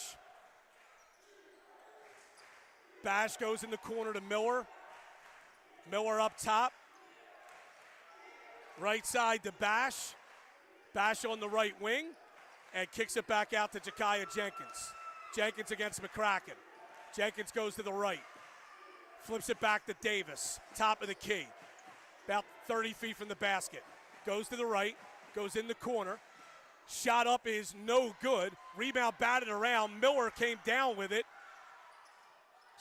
Bash goes in the corner to Miller. Miller up top. Right side to Bash. Bash on the right wing and kicks it back out to Jakaya Jenkins. Jenkins against McCracken. Jenkins goes to the right. Flips it back to Davis. Top of the key. About 30 feet from the basket. Goes to the right. Goes in the corner. Shot up is no good. Rebound batted around. Miller came down with it.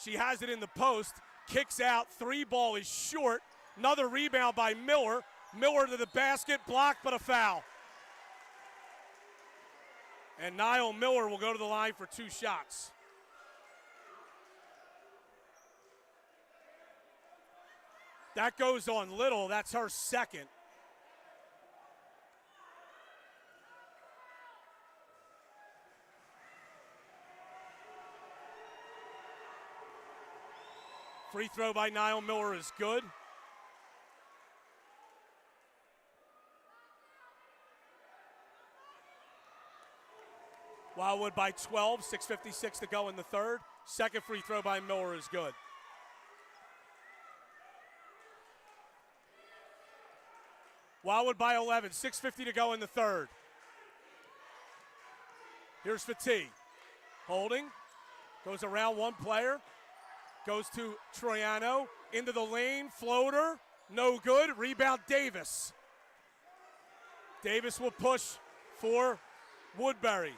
She has it in the post. Kicks out. 3 ball is short. Another rebound by Miller. Miller to the basket. Blocked, but a foul. And Niall Miller will go to the line for 2 shots. That goes on Little. That's her second. Free throw by Niall Miller is good. Wildwood by 12, 6:56 to go in the third. Second free throw by Miller is good. Wildwood by 11, 6:50 to go in the third. Here's Fatigue. Holding. Goes around one player. Goes to Troiano. Into the lane. Floater. No good. Rebound Davis. Davis will push for Woodbury.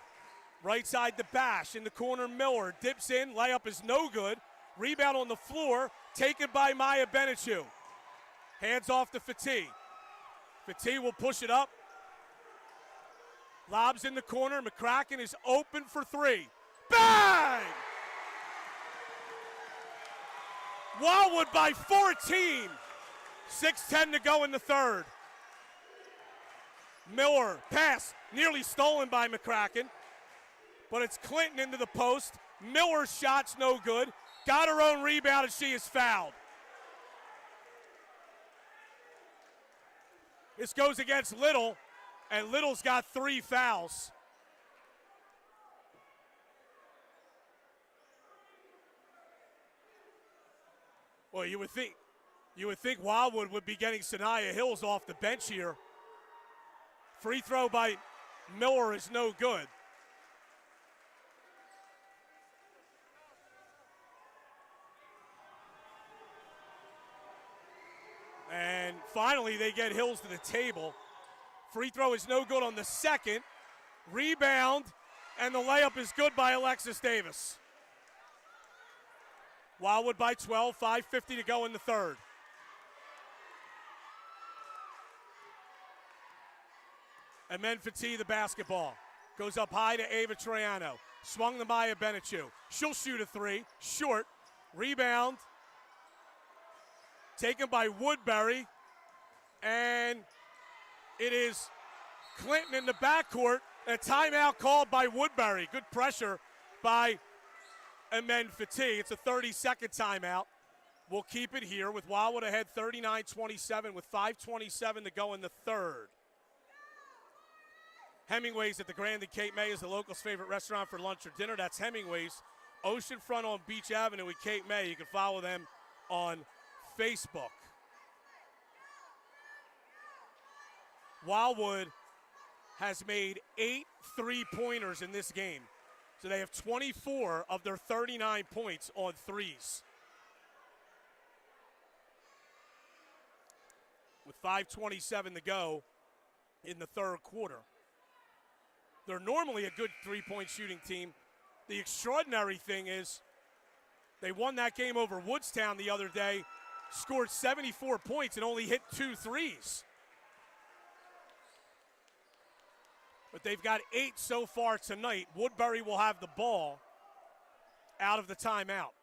Right side to Bash. In the corner, Miller. Dips in. Layup is no good. Rebound on the floor. Taken by Maya Benechu. Hands off to Fatigue. Fatigue will push it up. Lobs in the corner. McCracken is open for 3. Bang! Wildwood by 14. 6:10 to go in the third. Miller, pass, nearly stolen by McCracken. But it's Clinton into the post. Miller's shot's no good. Got her own rebound and she is fouled. This goes against Little, and Little's got 3 fouls. Well, you would think Wildwood would be getting Sanaya Hills off the bench here. Free throw by Miller is no good. And finally, they get Hills to the table. Free throw is no good on the second. Rebound, and the layup is good by Alexis Davis. Wildwood by 12, 5:50 to go in the third. And then Fatigue the basketball. Goes up high to Ava Troiano. Swung to Maya Benichu. She'll shoot a three. Short. Rebound. Taken by Woodbury. And it is Clinton in the backcourt. A timeout called by Woodbury. Good pressure by Amen Fatih. It's a 30-second timeout. We'll keep it here with Wildwood ahead 39-27 with 5:27 to go in the third. Hemingway's at the Grand in Cape May is the locals' favorite restaurant for lunch or dinner. That's Hemingway's. Oceanfront on Beach Avenue in Cape May. You can follow them on Facebook. Wildwood has made 8 3-pointers in this game. So they have 24 of their 39 points on threes. With 5:27 to go in the third quarter. They're normally a good three-point shooting team. The extraordinary thing is they won that game over Woodstown the other day, scored 74 points and only hit 2 threes. But they've got 8 so far tonight. Woodbury will have the ball out of the timeout.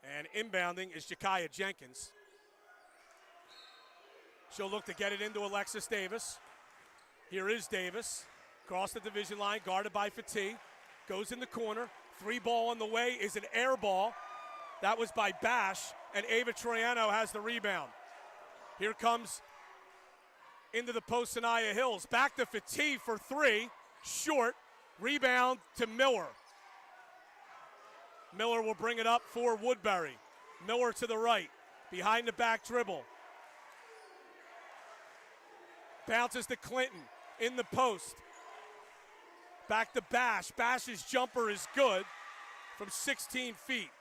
And inbounding is Jakaya Jenkins. She'll look to get it into Alexis Davis. Here is Davis. Across the division line, guarded by Fatih. Goes in the corner. 3 ball on the way is an air ball. That was by Bash, and Ava Troiano has the rebound. Here comes into the post Sanaya Hills. Back to Fatih for 3. Short. Rebound to Miller. Miller will bring it up for Woodbury. Miller to the right. Behind the back dribble. Bounces to Clinton in the post. Back to Bash. Bash's jumper is good from 16 feet.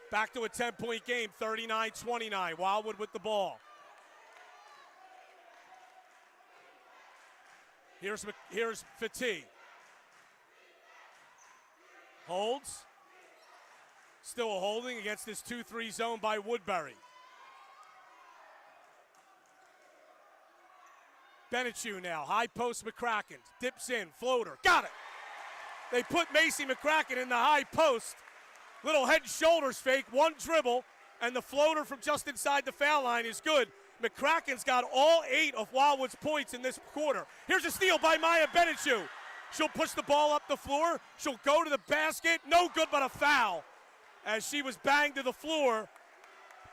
Back to a 10-point game, 39-29. Wildwood with the ball. Here's Fatih. Holds. Still a holding against this 2-3 zone by Woodbury. Benichu now, high post McCracken, dips in, floater, got it. They put Macy McCracken in the high post. Little head and shoulders fake, 1 dribble, and the floater from just inside the foul line is good. McCracken's got all 8 of Wildwood's points in this quarter. Here's a steal by Maya Benichu. She'll push the ball up the floor. She'll go to the basket. No good but a foul as she was banged to the floor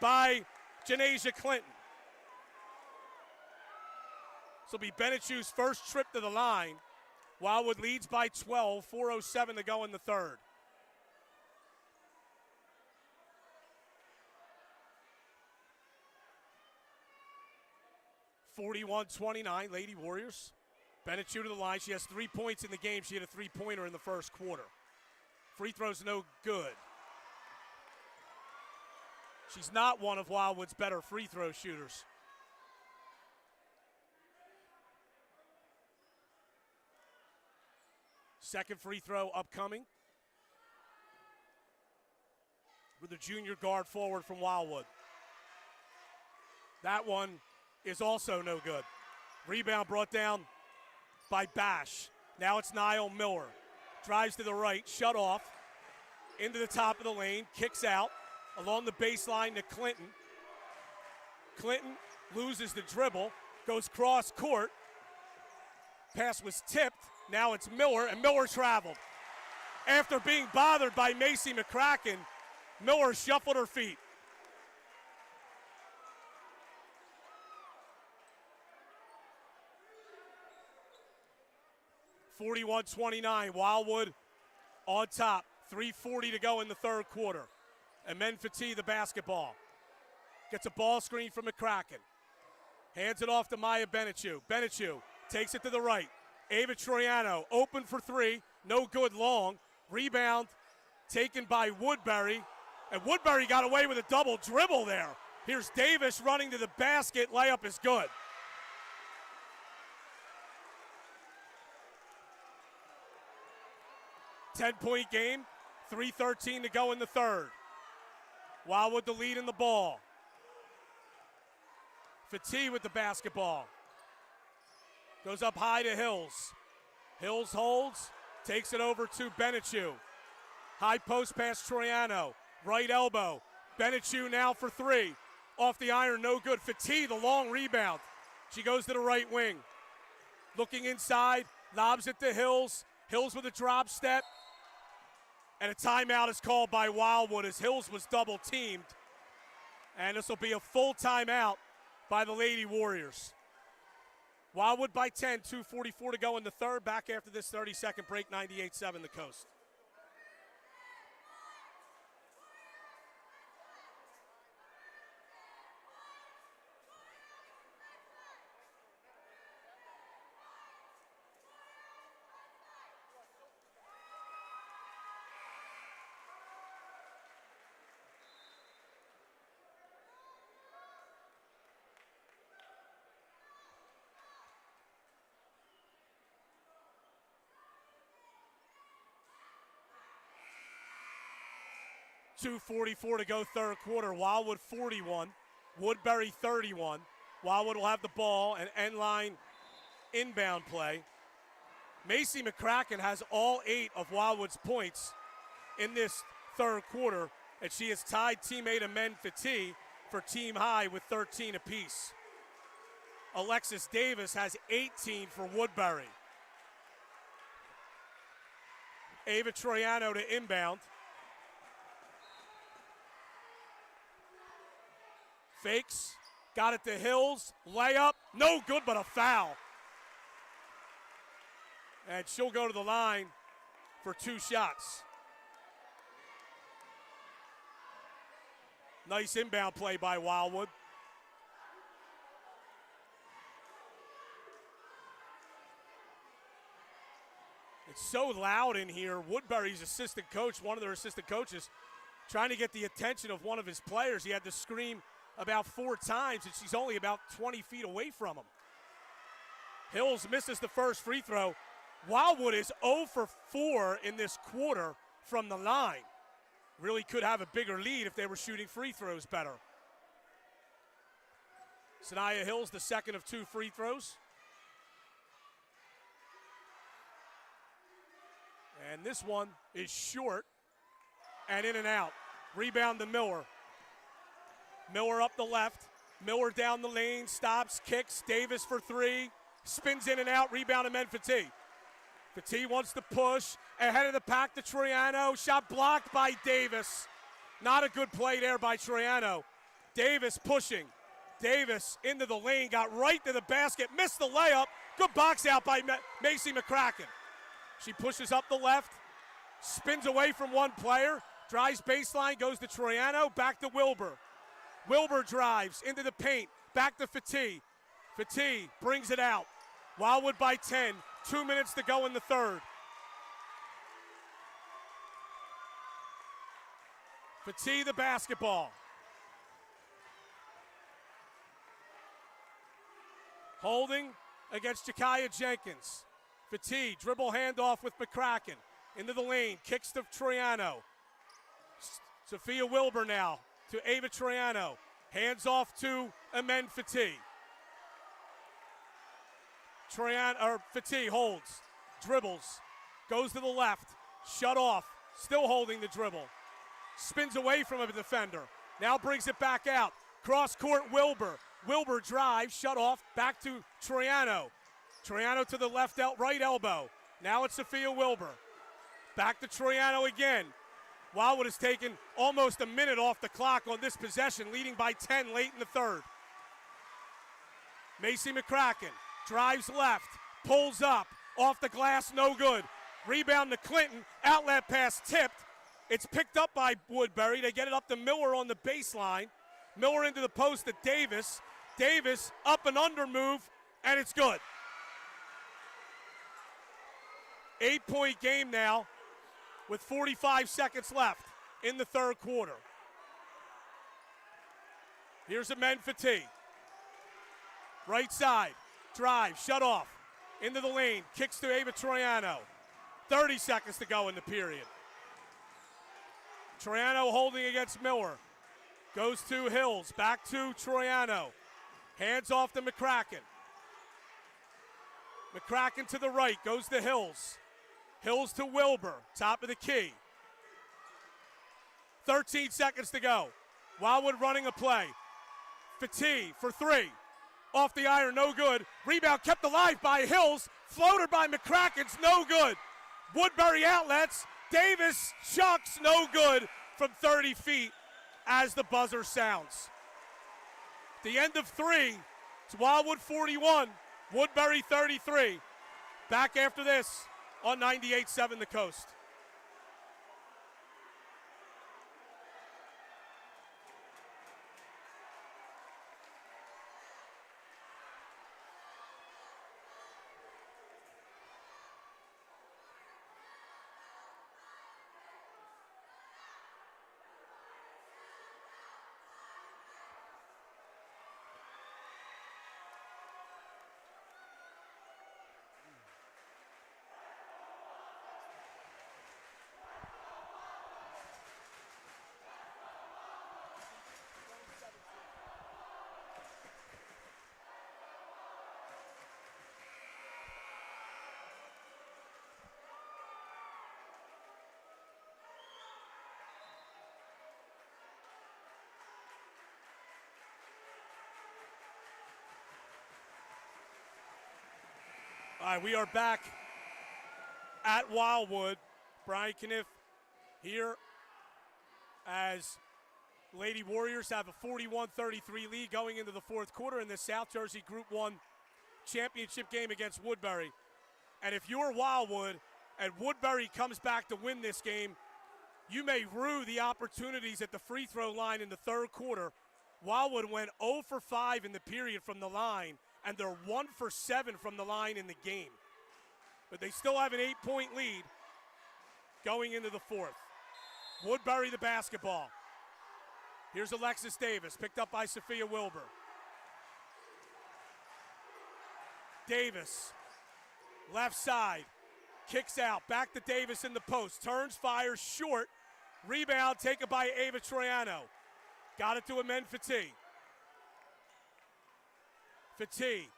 by Janasia Clinton. This will be Benichu's first trip to the line. Wildwood leads by 12, 4:07 to go in the third. (41-29) Lady Warriors. Benichu to the line. She has 3 points in the game. She had a 3-pointer in the first quarter. Free throws no good. She's not one of Wildwood's better free throw shooters. Second free throw upcoming with the junior guard forward from Wildwood. That one is also no good. Rebound brought down by Bash. Now it's Niall Miller. Drives to the right, shut off, into the top of the lane, kicks out, along the baseline to Clinton. Clinton loses the dribble, goes cross court. Pass was tipped. Now it's Miller, and Miller traveled. After being bothered by Macy McCracken, Miller shuffled her feet. (41-29), Wildwood on top. 3:40 to go in the third quarter. Amen Fatih the basketball. Gets a ball screen from McCracken. Hands it off to Maya Benichu. Benichu takes it to the right. Ava Troiano open for 3. No good long. Rebound taken by Woodbury. And Woodbury got away with a double dribble there. Here's Davis running to the basket. Layup is good. Ten-point game. 3:13 to go in the third. Wildwood the lead in the ball. Fatih with the basketball. Goes up high to Hills. Hills holds, takes it over to Benechu. High post pass Troiano. Right elbow. Benechu now for three. Off the iron, no good. Fati, the long rebound. She goes to the right wing. Looking inside, lobs it to Hills. Hills with a drop step. And a timeout is called by Wildwood as Hills was double teamed. And this will be a full timeout by the Lady Warriors. Wildwood by 10, 2:44 to go in the third. Back after this 30-second break, 98-7 the Coast. .244 to go third quarter. Wildwood 41, Woodbury 31. Wildwood will have the ball and end line inbound play. Macy McCracken has all 8 of Wildwood's points in this third quarter, and she has tied teammate Amen Fati for team high with 13 apiece. Alexis Davis has 18 for Woodbury. Ava Troiano to inbound. Fakes, got it to Hills, layup, no good but a foul. And she'll go to the line for 2 shots. Nice inbound play by Wildwood. It's so loud in here. Woodbury's assistant coach, one of their assistant coaches, trying to get the attention of one of his players. He had to scream about 4 times, and she's only about 20 feet away from him. Hills misses the first free throw. Wildwood is 0 for 4 in this quarter from the line. Really could have a bigger lead if they were shooting free throws better. Sanaya Hills, the second of 2 free throws. And this one is short and in and out. Rebound to Miller. Miller up the left. Miller down the lane, stops, kicks. Davis for 3. Spins in and out. Rebound to Fati. Fati wants to push. Ahead of the pack to Troiano. Shot blocked by Davis. Not a good play there by Troiano. Davis pushing. Davis into the lane. Got right to the basket. Missed the layup. Good box out by Macy McCracken. She pushes up the left. Spins away from one player. Drives baseline. Goes to Troiano. Back to Wilbur. Wilbur drives into the paint, back to Fati. Fati brings it out. Wildwood by 10, 2 minutes to go in the third. Fati the basketball. Holding against Jakaya Jenkins. Fati, dribble handoff with McCracken. Into the lane, kicks to Troiano. Sophia Wilbur now to Ava Troiano. Hands off to Amen Fati. Fati holds, dribbles, goes to the left, shut off, still holding the dribble. Spins away from a defender, now brings it back out. Cross court Wilbur. Wilbur drives, shut off, back to Troiano. Troiano to the right elbow. Now it's Sophia Wilbur. Back to Troiano again. Wildwood has taken almost a minute off the clock on this possession, leading by 10 late in the third. Macy McCracken drives left, pulls up, off the glass, no good. Rebound to Clinton, outlet pass tipped. It's picked up by Woodbury. They get it up to Miller on the baseline. Miller into the post to Davis. Davis up and under move, and it's good. 8-point game now with 45 seconds left in the third quarter. Here's Amen Fati. Right side, drive, shut off. Into the lane, kicks to Ava Troiano. 30 seconds to go in the period. Troiano holding against Miller. Goes to Hills, back to Troiano. Hands off to McCracken. McCracken to the right, goes to Hills. Hills to Wilbur, top of the key. 13 seconds to go. Wildwood running a play. Fatigue for three. Off the iron, no good. Rebound kept alive by Hills. Floater by McCracken's no good. Woodbury outlets. Davis chucks, no good from 30 feet as the buzzer sounds. The end of three. It's Wildwood 41, Woodbury 33. Back after this on 98.7 The Coast. All right, we are back at Wildwood. Brian Cunniff here as Lady Warriors have a 41-33 lead going into the fourth quarter in the South Jersey Group 1 championship game against Woodbury. And if you're Wildwood and Woodbury comes back to win this game, you may rue the opportunities at the free throw line in the third quarter. Wildwood went 0 for 5 in the period from the line, and they're 1 for 7 from the line in the game. But they still have an 8-point lead going into the fourth. Woodbury the basketball. Here's Alexis Davis, picked up by Sophia Wilbur. Davis, left side, kicks out, back to Davis in the post, turns, fires, short, rebound taken by Ava Troiano. Got it to Amen Fatigue. Fatigue,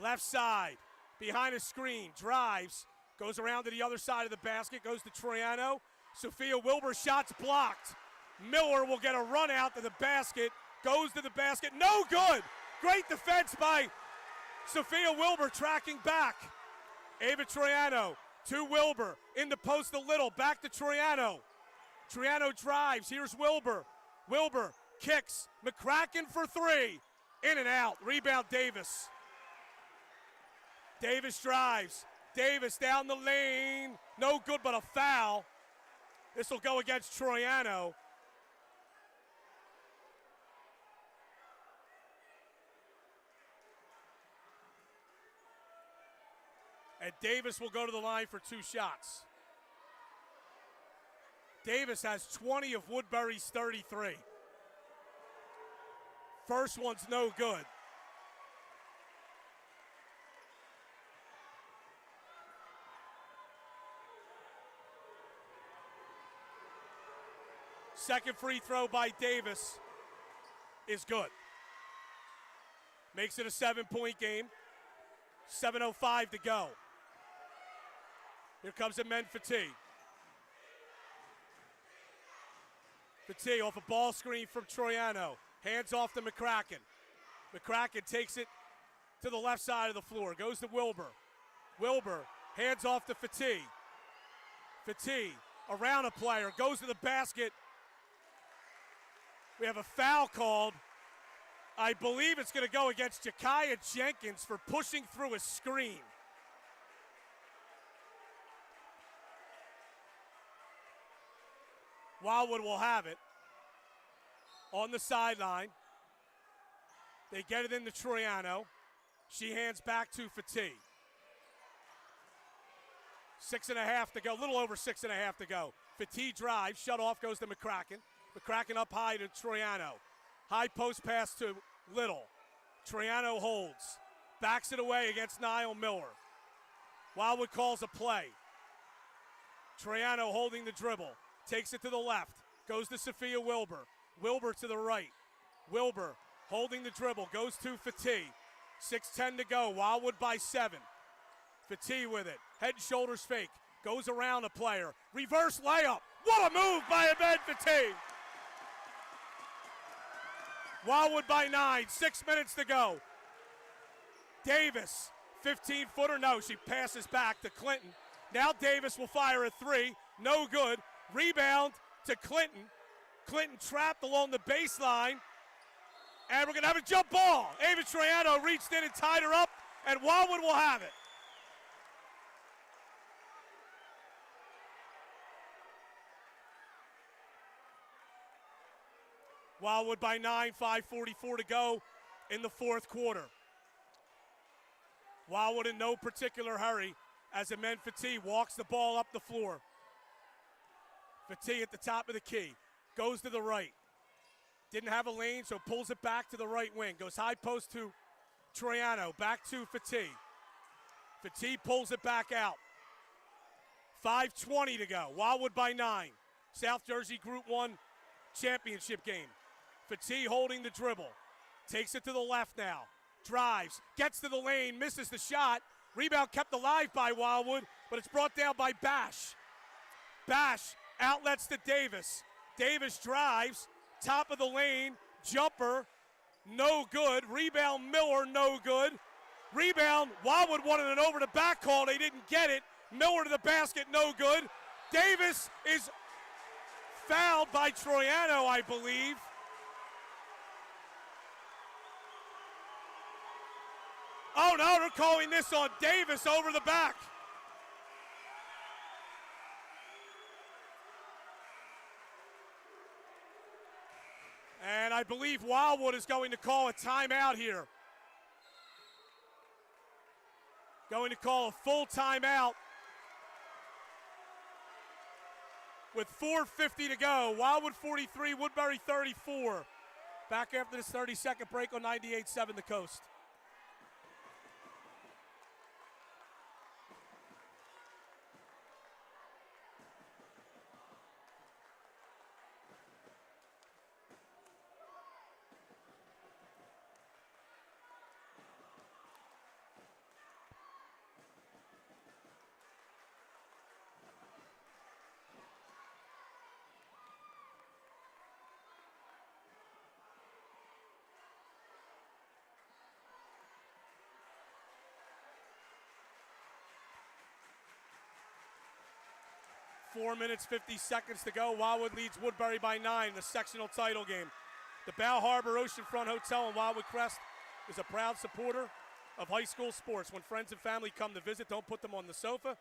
left side, behind a screen, drives, goes around to the other side of the basket, goes to Troiano. Sophia Wilbur, shots blocked. Miller will get a run out to the basket, goes to the basket, no good. Great defense by Sophia Wilbur tracking back. Ava Troiano to Wilbur, in the post a little, back to Troiano. Troiano drives, here's Wilbur. Wilbur kicks, McCracken for three. In and out, rebound Davis. Davis drives, Davis down the lane, no good but a foul. This will go against Troiano. And Davis will go to the line for two shots. Davis has 20 of Woodbury's 33. First one's no good. Second free throw by Davis is good. Makes it a 7-point game. 7:05 to go. Here comes Amen Fatigue. Fatigue off a ball screen from Troiano. Hands off to McCracken. McCracken takes it to the left side of the floor. Goes to Wilbur. Wilbur hands off to Fatigue. Fatigue around a player. Goes to the basket. We have a foul called. I believe it's going to go against Jakaya Jenkins for pushing through a screen. Wildwood will have it on the sideline. They get it into Troiano. She hands back to Fatigue. 6.5 to go, a little over 6.5 to go. Fatigue drives, shut off, goes to McCracken. McCracken up high to Troiano. High post pass to Little. Troiano holds. Backs it away against Niall Miller. Wildwood calls a play. Troiano holding the dribble. Takes it to the left. Goes to Sophia Wilbur. Wilbur to the right. Wilbur holding the dribble. Goes to Fatigue. 6:10 to go. Wildwood by 7. Fati with it. Head and shoulders fake. Goes around a player. Reverse layup. What a move by Ahmed Fati. Wildwood by 9. 6 minutes to go. Davis, 15-footer. No, she passes back to Clinton. Now Davis will fire a 3. No good. Rebound to Clinton. Clinton trapped along the baseline. And we're going to have a jump ball. Ava Troiano reached in and tied her up, and Wildwood will have it. Wildwood by 9, 5:44 to go in the fourth quarter. Wildwood in no particular hurry as Ahmed Fati walks the ball up the floor. Fati at the top of the key. Goes to the right. Didn't have a lane, so pulls it back to the right wing. Goes high post to Troiano. Back to Fati. Fati pulls it back out. 5:20 to go. Wildwood by 9. South Jersey Group 1 championship game. Fati holding the dribble. Takes it to the left now. Drives. Gets to the lane. Misses the shot. Rebound kept alive by Wildwood, but it's brought down by Bash. Bash outlets to Davis. Davis drives. Top of the lane. Jumper. No good. Rebound Miller. No good. Rebound. Wildwood wanted an over the back call. They didn't get it. Miller to the basket. No good. Davis is fouled by Troiano, I believe. Oh no, they're calling this on Davis over the back. And I believe Wildwood is going to call a timeout here. Going to call a full timeout with 4:50 to go. Wildwood 43, Woodbury 34. Back after this 30-second break on 98.7 The Coast. Four minutes, 50 seconds to go. Wildwood leads Woodbury by 9 in the sectional title game. The Bow Harbor Oceanfront Hotel in Wildwood Crest is a proud supporter of high school sports. When friends and family come to visit, don't put them on the sofa.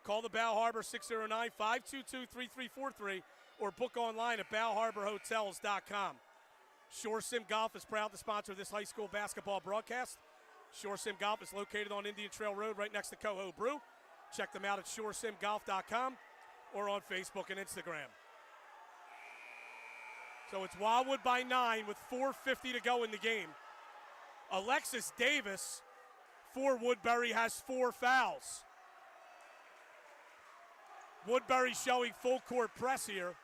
Call the Bow Harbor 609-522-3343 or book online at bowharborhotels.com. Shore Sim Golf is proud to sponsor this high school basketball broadcast. Shore Sim Golf is located on Indian Trail Road right next to Coho Brew. Check them out at shoresimgolf.com. or on Facebook and Instagram. So it's Wildwood by 9 with 4:50 to go in the game. Alexis Davis for Woodbury has 4 fouls. Woodbury showing full court press here.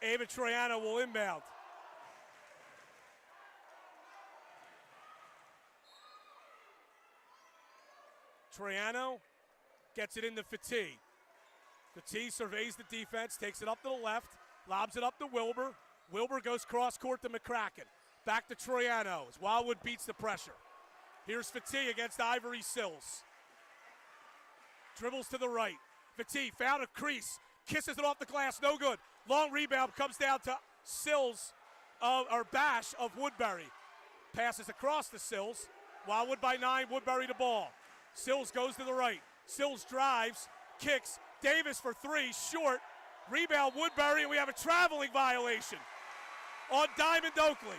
Ava Troiano will inbound. Troiano gets it into Fati. Fati surveys the defense, takes it up to the left, lobs it up to Wilbur. Wilbur goes cross court to McCracken. Back to Troiano as Wildwood beats the pressure. Here's Fati against Ivory Sills. Dribbles to the right. Fati found a crease, kisses it off the glass, no good. Long rebound comes down to Sills, or Bash of Woodbury. Passes across to Sills. Wildwood by 9, Woodbury to ball. Sills goes to the right. Sills drives, kicks. Davis for 3, short. Rebound Woodbury, and we have a traveling violation on Diamond Oakley.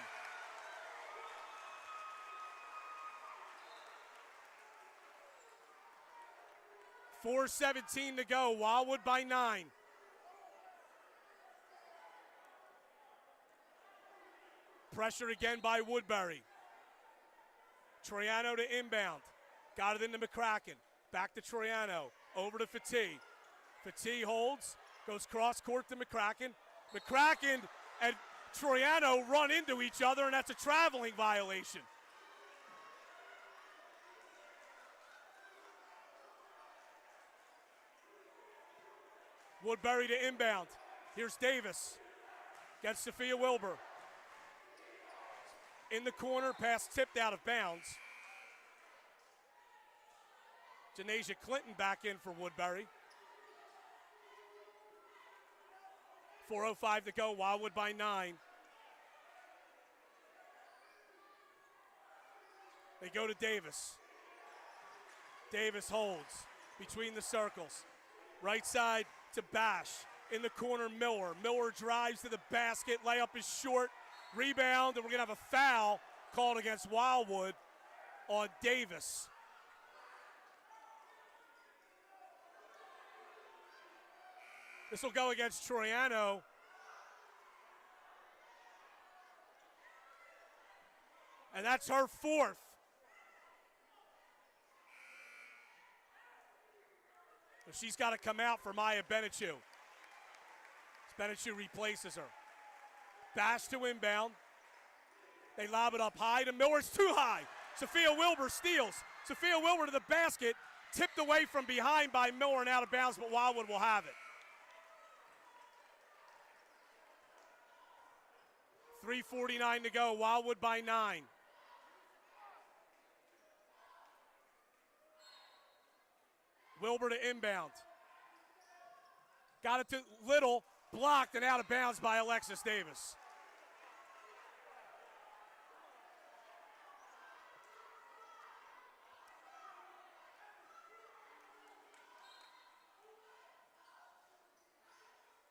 .4:17 to go. Wildwood by 9. Pressure again by Woodbury. Troiano to inbound. Got it into McCracken. Back to Troiano. Over to Fati. Fati holds. Goes cross court to McCracken. McCracken and Troiano run into each other, and that's a traveling violation. Woodbury to inbound. Here's Davis. Gets Sophia Wilbur. In the corner, pass tipped out of bounds. Janasia Clinton back in for Woodbury. 4:05 to go, Wildwood by 9. They go to Davis. Davis holds between the circles. Right side to Bash. In the corner, Miller. Miller drives to the basket. Layup is short. Rebound, and we're going to have a foul called against Wildwood on Davis. This will go against Troiano. And that's her fourth. So she's got to come out for Maya Benechu. Benechu replaces her. Bash to inbound. They lob it up high to Miller. It's too high. Sophia Wilbur steals. Sophia Wilbur to the basket. Tipped away from behind by Miller and out of bounds, but Wildwood will have it. 3:49 to go. Wildwood by 9. Wilbur to inbound. Got it to Little. Blocked and out of bounds by Alexis Davis.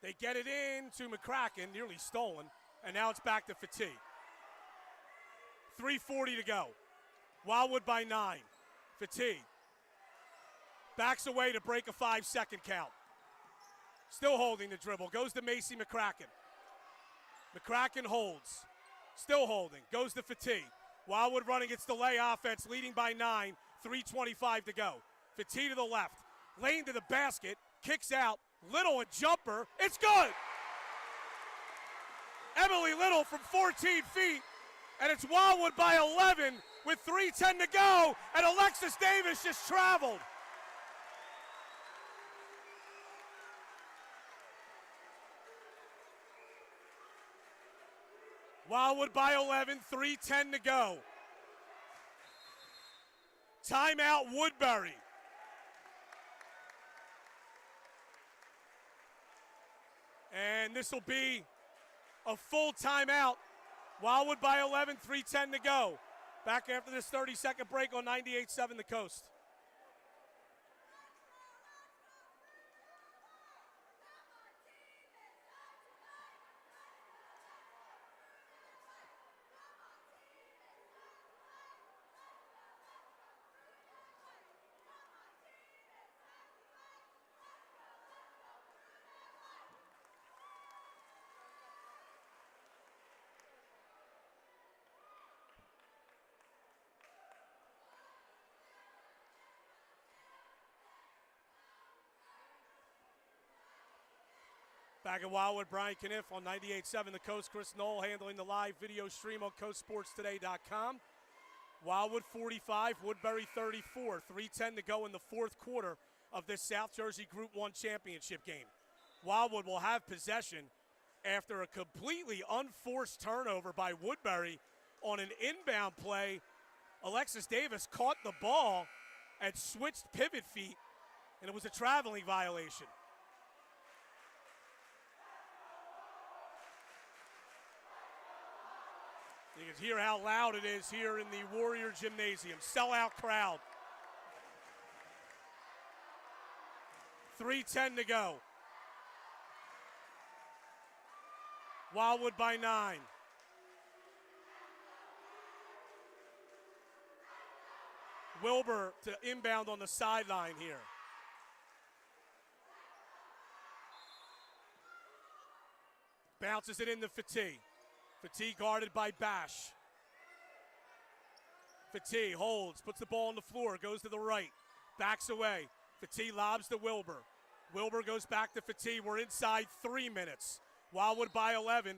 They get it in to McCracken, nearly stolen, and now it's back to Fatigue. 3:40 to go. Wildwood by 9. Fatigue backs away to break a 5-second count. Still holding the dribble. Goes to Macy McCracken. McCracken holds. Still holding. Goes to Fatigue. Wildwood running its delay offense, leading by 9. 3:25 to go. Fatigue to the left. Lane to the basket. Kicks out. Little a jumper. It's good! Emily Little from 14 feet. And it's Wildwood by 11 with 3:10 to go. And Alexis Davis just traveled. Wildwood by 11, 3:10 to go. Timeout Woodbury. And this will be a full timeout. Wildwood by 11, 3:10 to go. Back after this 30-second break on 98.7 The Coast. Back at Wildwood, Brian Cunniff on 98.7 The Coast. Chris Knoll handling the live video stream on coastsportstoday.com. Wildwood 45, Woodbury 34. 3:10 to go in the fourth quarter of this South Jersey Group 1 championship game. Wildwood will have possession after a completely unforced turnover by Woodbury on an inbound play. Alexis Davis caught the ball and switched pivot feet, and it was a traveling violation. You can hear how loud it is here in the Warrior Gymnasium. Sellout crowd. 3:10 to go. Wildwood by 9. Wilbur to inbound on the sideline here. Bounces it into Fatigue. Fatigue guarded by Bash. Fatigue holds, puts the ball on the floor, goes to the right, backs away. Fatigue lobs to Wilbur. Wilbur goes back to Fatigue. We're inside 3 minutes. Wildwood by 11.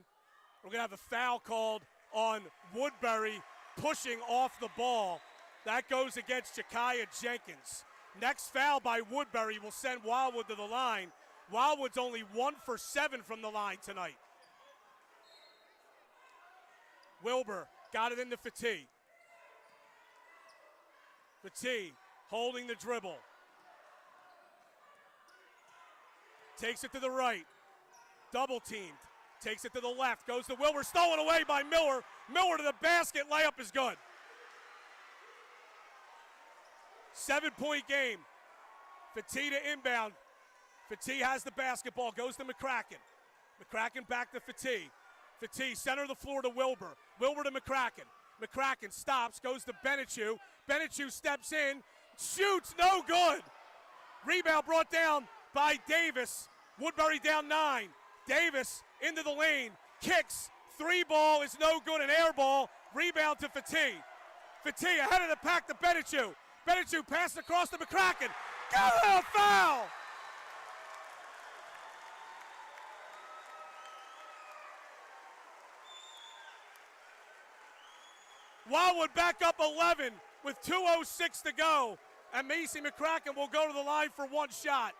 We're going to have a foul called on Woodbury pushing off the ball. That goes against Jakaya Jenkins. Next foul by Woodbury will send Wildwood to the line. Wildwood's only 1 for 7 from the line tonight. Wilbur got it into Fatigue. Fatigue holding the dribble. Takes it to the right. Double teamed. Takes it to the left. Goes to Wilbur. Stolen away by Miller. Miller to the basket. Layup is good. 7-point game. Fatigue to inbound. Fatigue has the basketball. Goes to McCracken. McCracken back to Fatigue. Fatigue center of the floor to Wilbur. Wilbur to McCracken. McCracken stops. Goes to Benichu. Benichu steps in. Shoots. No good. Rebound brought down by Davis. Woodbury down 9. Davis into the lane. Kicks. 3-ball is no good. An air ball. Rebound to Fatigue. Fatigue ahead of the pack to Benichu. Benichu passed across to McCracken. Got a foul! Wildwood back up 11 with 2:06 to go. And Macy McCracken will go to the line for one shot.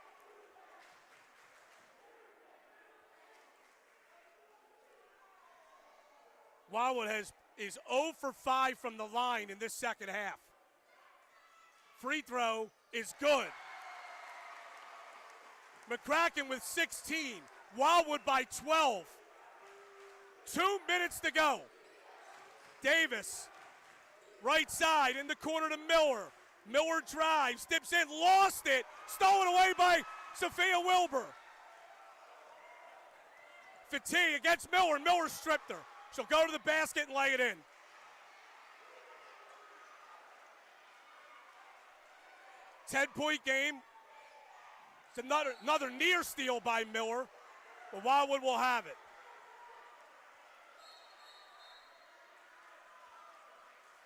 Wildwood is 0 for 5 from the line in this second half. Free throw is good. McCracken with 16. Wildwood by 12. 2 minutes to go. Davis, right side in the corner to Miller. Miller drives, dips in, lost it. Stolen away by Sophia Wilbur. Fatigue against Miller. Miller stripped her. She'll go to the basket and lay it in. Ten-point game. It's another near steal by Miller, but Wildwood will have it.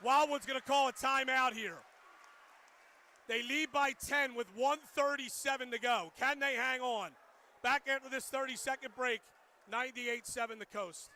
Wildwood's going to call a timeout here. They lead by 10 with 1:37 to go. Can they hang on? Back after this 30-second break, 98-7 the Coast.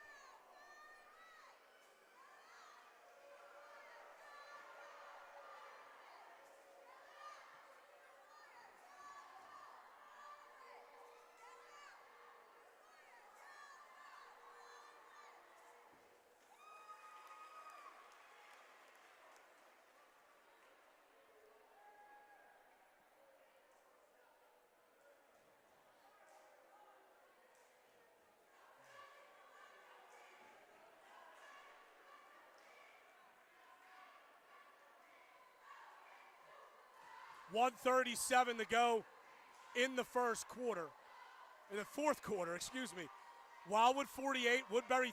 $1:37 to go in the fourth quarter, excuse me. Wildwood 48, Woodbury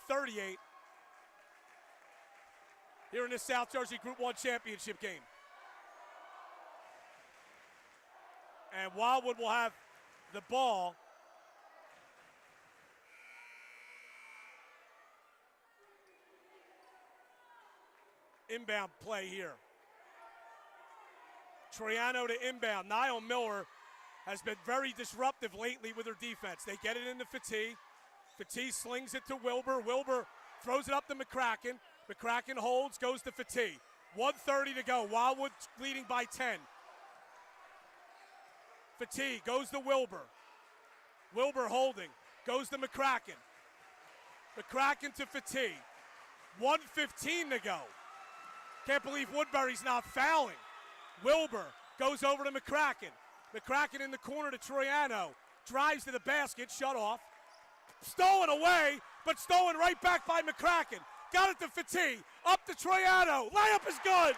38. Here in the South Jersey Group 1 championship game. And Wildwood will have the ball. Inbound play here. Troiano to inbound. Niall Miller has been very disruptive lately with her defense. They get it into Fatigue. Fatigue slings it to Wilbur. Wilbur throws it up to McCracken. McCracken holds, goes to Fatigue. 1:30 to go. Wildwood leading by 10. Fatigue goes to Wilbur. Wilbur holding, goes to McCracken. McCracken to Fatigue. 1:15 to go. Can't believe Woodbury's not fouling. Wilbur goes over to McCracken. McCracken in the corner to Troiano. Drives to the basket, shut off. Stolen away, but stolen right back by McCracken. Got it to Fatigue. Up to Troiano. Layup is good.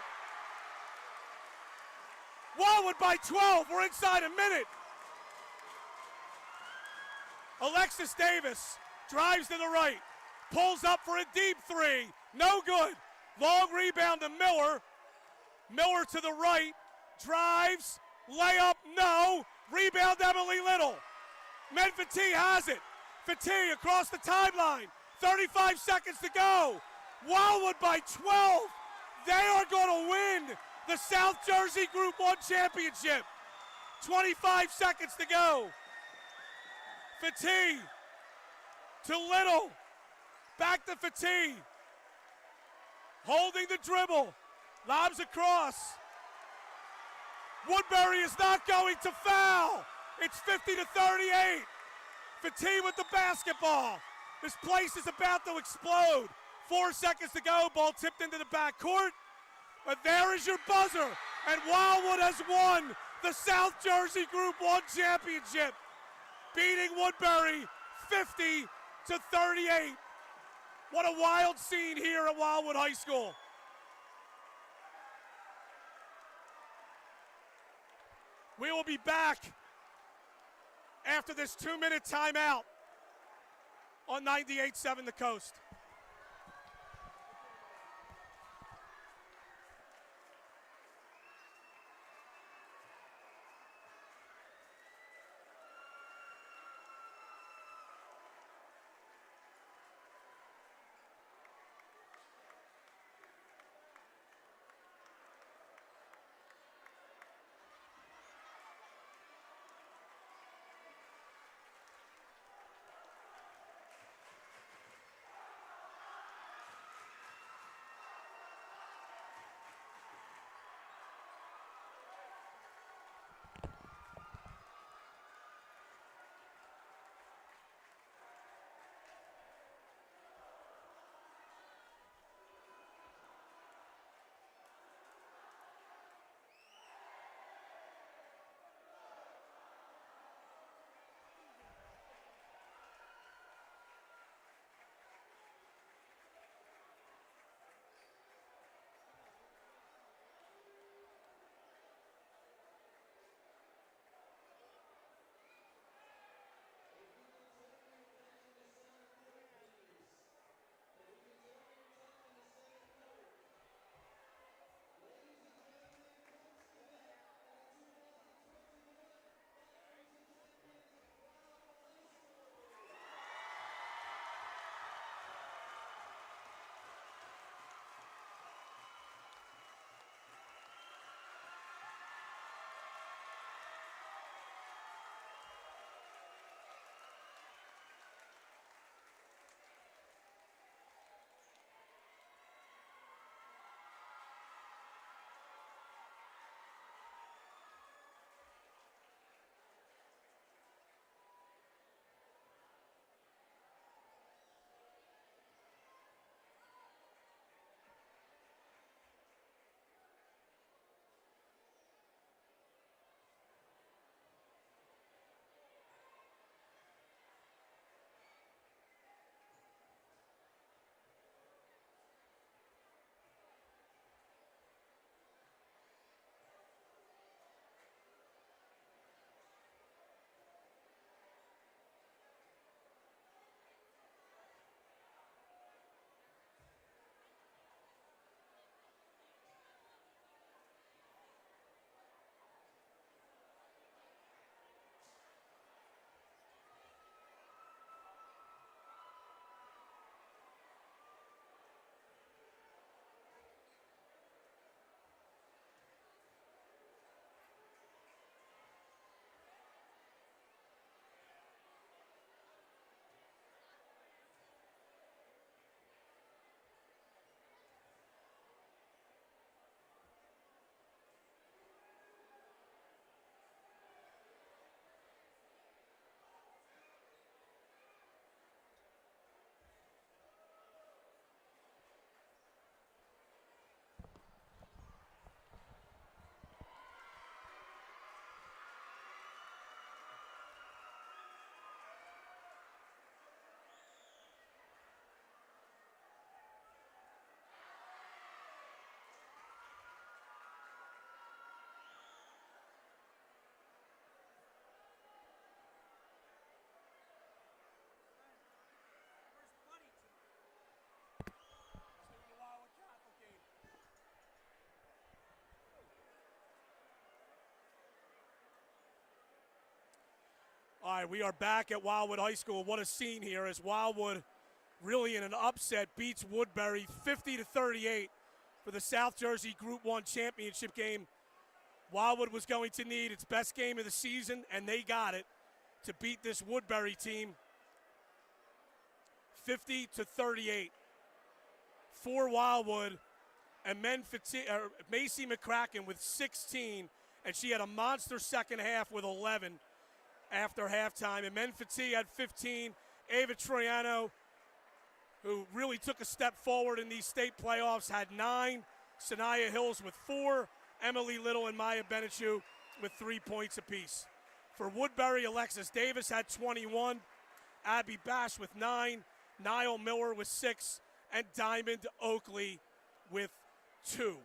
Wildwood by 12. We're inside a minute. Alexis Davis drives to the right. Pulls up for a deep three. No good. Long rebound to Miller. Miller to the right, drives, layup, no. Rebound, Emily Little. Men Fatigue has it. Fatigue across the timeline. 35 seconds to go. Wildwood by 12. They are going to win the South Jersey Group 1 championship. 25 seconds to go. Fatigue to Little. Back to Fatigue. Holding the dribble. Lobs across. Woodbury is not going to foul. It's 50-38. Fatigue with the basketball. This place is about to explode. 4 seconds to go. Ball tipped into the backcourt. But there is your buzzer. And Wildwood has won the South Jersey Group 1 championship, beating Woodbury 50-38. What a wild scene here at Wildwood High School. We will be back after this 2-minute timeout on 98.7 The Coast. All right, we are back at Wildwood High School. What a scene here as Wildwood really in an upset beats Woodbury 50-38 for the South Jersey Group 1 championship game. Wildwood was going to need its best game of the season, and they got it. to beat this Woodbury team 50-38. For Wildwood, and Macy McCracken with 16, and she had a monster second half with 11 after halftime. And Menfati had 15. Ava Troiano, who really took a step forward in these state playoffs, had 9. Sanaya Hills with 4. Emily Little and Maya Benechu with 3 points apiece. For Woodbury, Alexis Davis had 21. Abby Bash with 9. Niall Miller with 6. And Diamond Oakley with 2.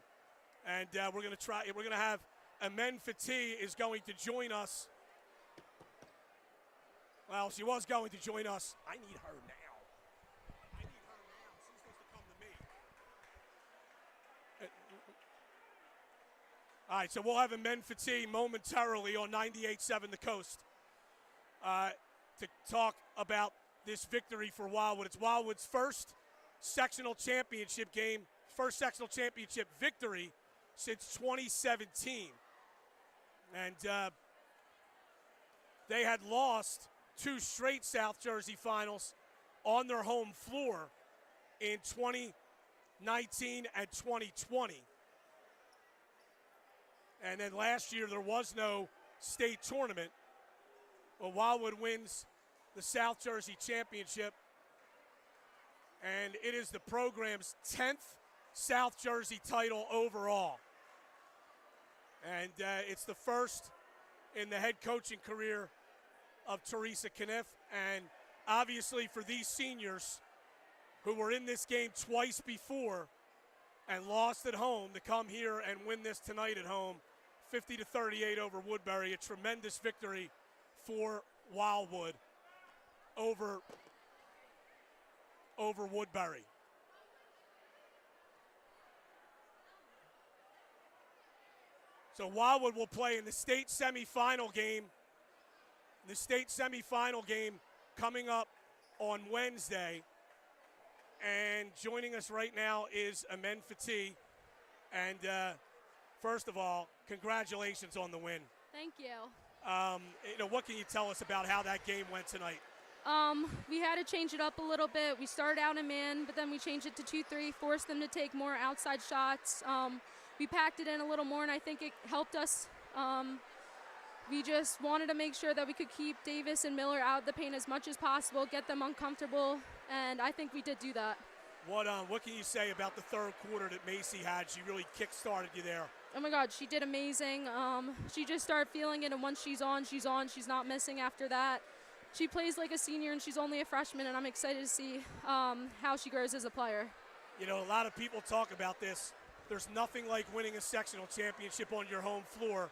And we're going to have Amen Fatih is going to join us. Well, she was going to join us. I need her now. She's supposed to come to me. All right, so we'll have Amen Fatih momentarily on 98.7 The Coast to talk about this victory for Wildwood. It's Wildwood's first sectional championship game, first sectional championship victory since 2017. And they had lost 2 straight South Jersey finals on their home floor in 2019 and 2020. And then last year there was no state tournament. Well, Wildwood wins the South Jersey Championship, and it is the program's 10th South Jersey title overall. And it's the first in the head coaching career of Teresa Cunniff. And obviously for these seniors who were in this game twice before and lost at home, to come here and win this tonight at home, 50-38 over Woodbury, a tremendous victory for Wildwood over Woodbury. So Wildwood will play in the state semifinal game. The state semifinal game coming up on Wednesday. And joining us right now is Amen Fatih. And first of all, congratulations on the win. Thank you. What can you tell us about how that game went tonight? We had to change it up a little bit. We started out in man, but then we changed it to 2-3, forced them to take more outside shots. We packed it in a little more, and I think it helped us. We just wanted to make sure that we could keep Davis and Miller out of the paint as much as possible, get them uncomfortable, and I think we did do that. What can you say about the third quarter that Macy had? She really kick-started you there. Oh, my God, she did amazing. She just started feeling it, and once she's on. She's not missing after that. She plays like a senior, and she's only a freshman, and I'm excited to see how she grows as a player. You know, a lot of people talk about this. There's nothing like winning a sectional championship on your home floor.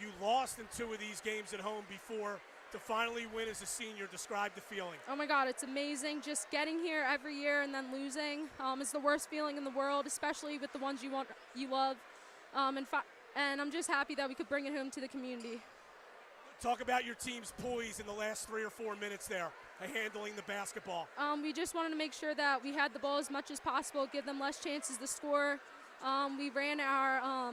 You lost in 2 of these games at home before. To finally win as a senior, describe the feeling. Oh, my God, it's amazing. Just getting here every year and then losing is the worst feeling in the world, especially with the ones you love. And I'm just happy that we could bring it home to the community. Talk about your team's poise in the last 3 or 4 minutes there, handling the basketball. We just wanted to make sure that we had the ball as much as possible, give them less chances to score. We ran our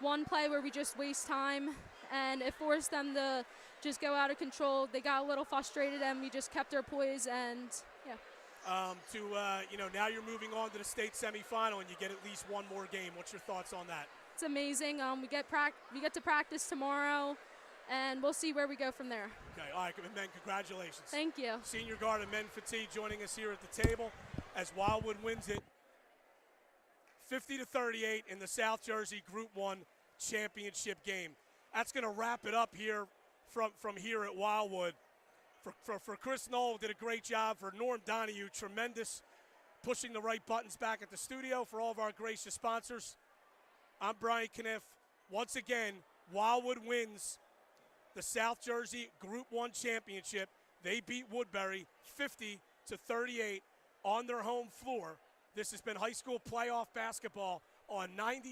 one play where we just waste time, and it forced them to just go out of control. They got a little frustrated, and we just kept our poise, and yeah. Now you're moving on to the state semifinal, and you get at least one more game. What's your thoughts on that? It's amazing. We get to practice tomorrow, and we'll see where we go from there. Okay, all right, men, congratulations. Thank you. Senior guard Amen Fatih joining us here at the table as Wildwood wins it 50-38 in the South Jersey Group 1 championship game. That's going to wrap it up here from here at Wildwood. For Chris Knoll, did a great job. For Norm Donahue, tremendous, pushing the right buttons back at the studio. For all of our gracious sponsors, I'm Brian Cunniff. Once again, Wildwood wins the South Jersey Group 1 championship. They beat Woodbury 50-38 on their home floor. This has been high school playoff basketball on 90.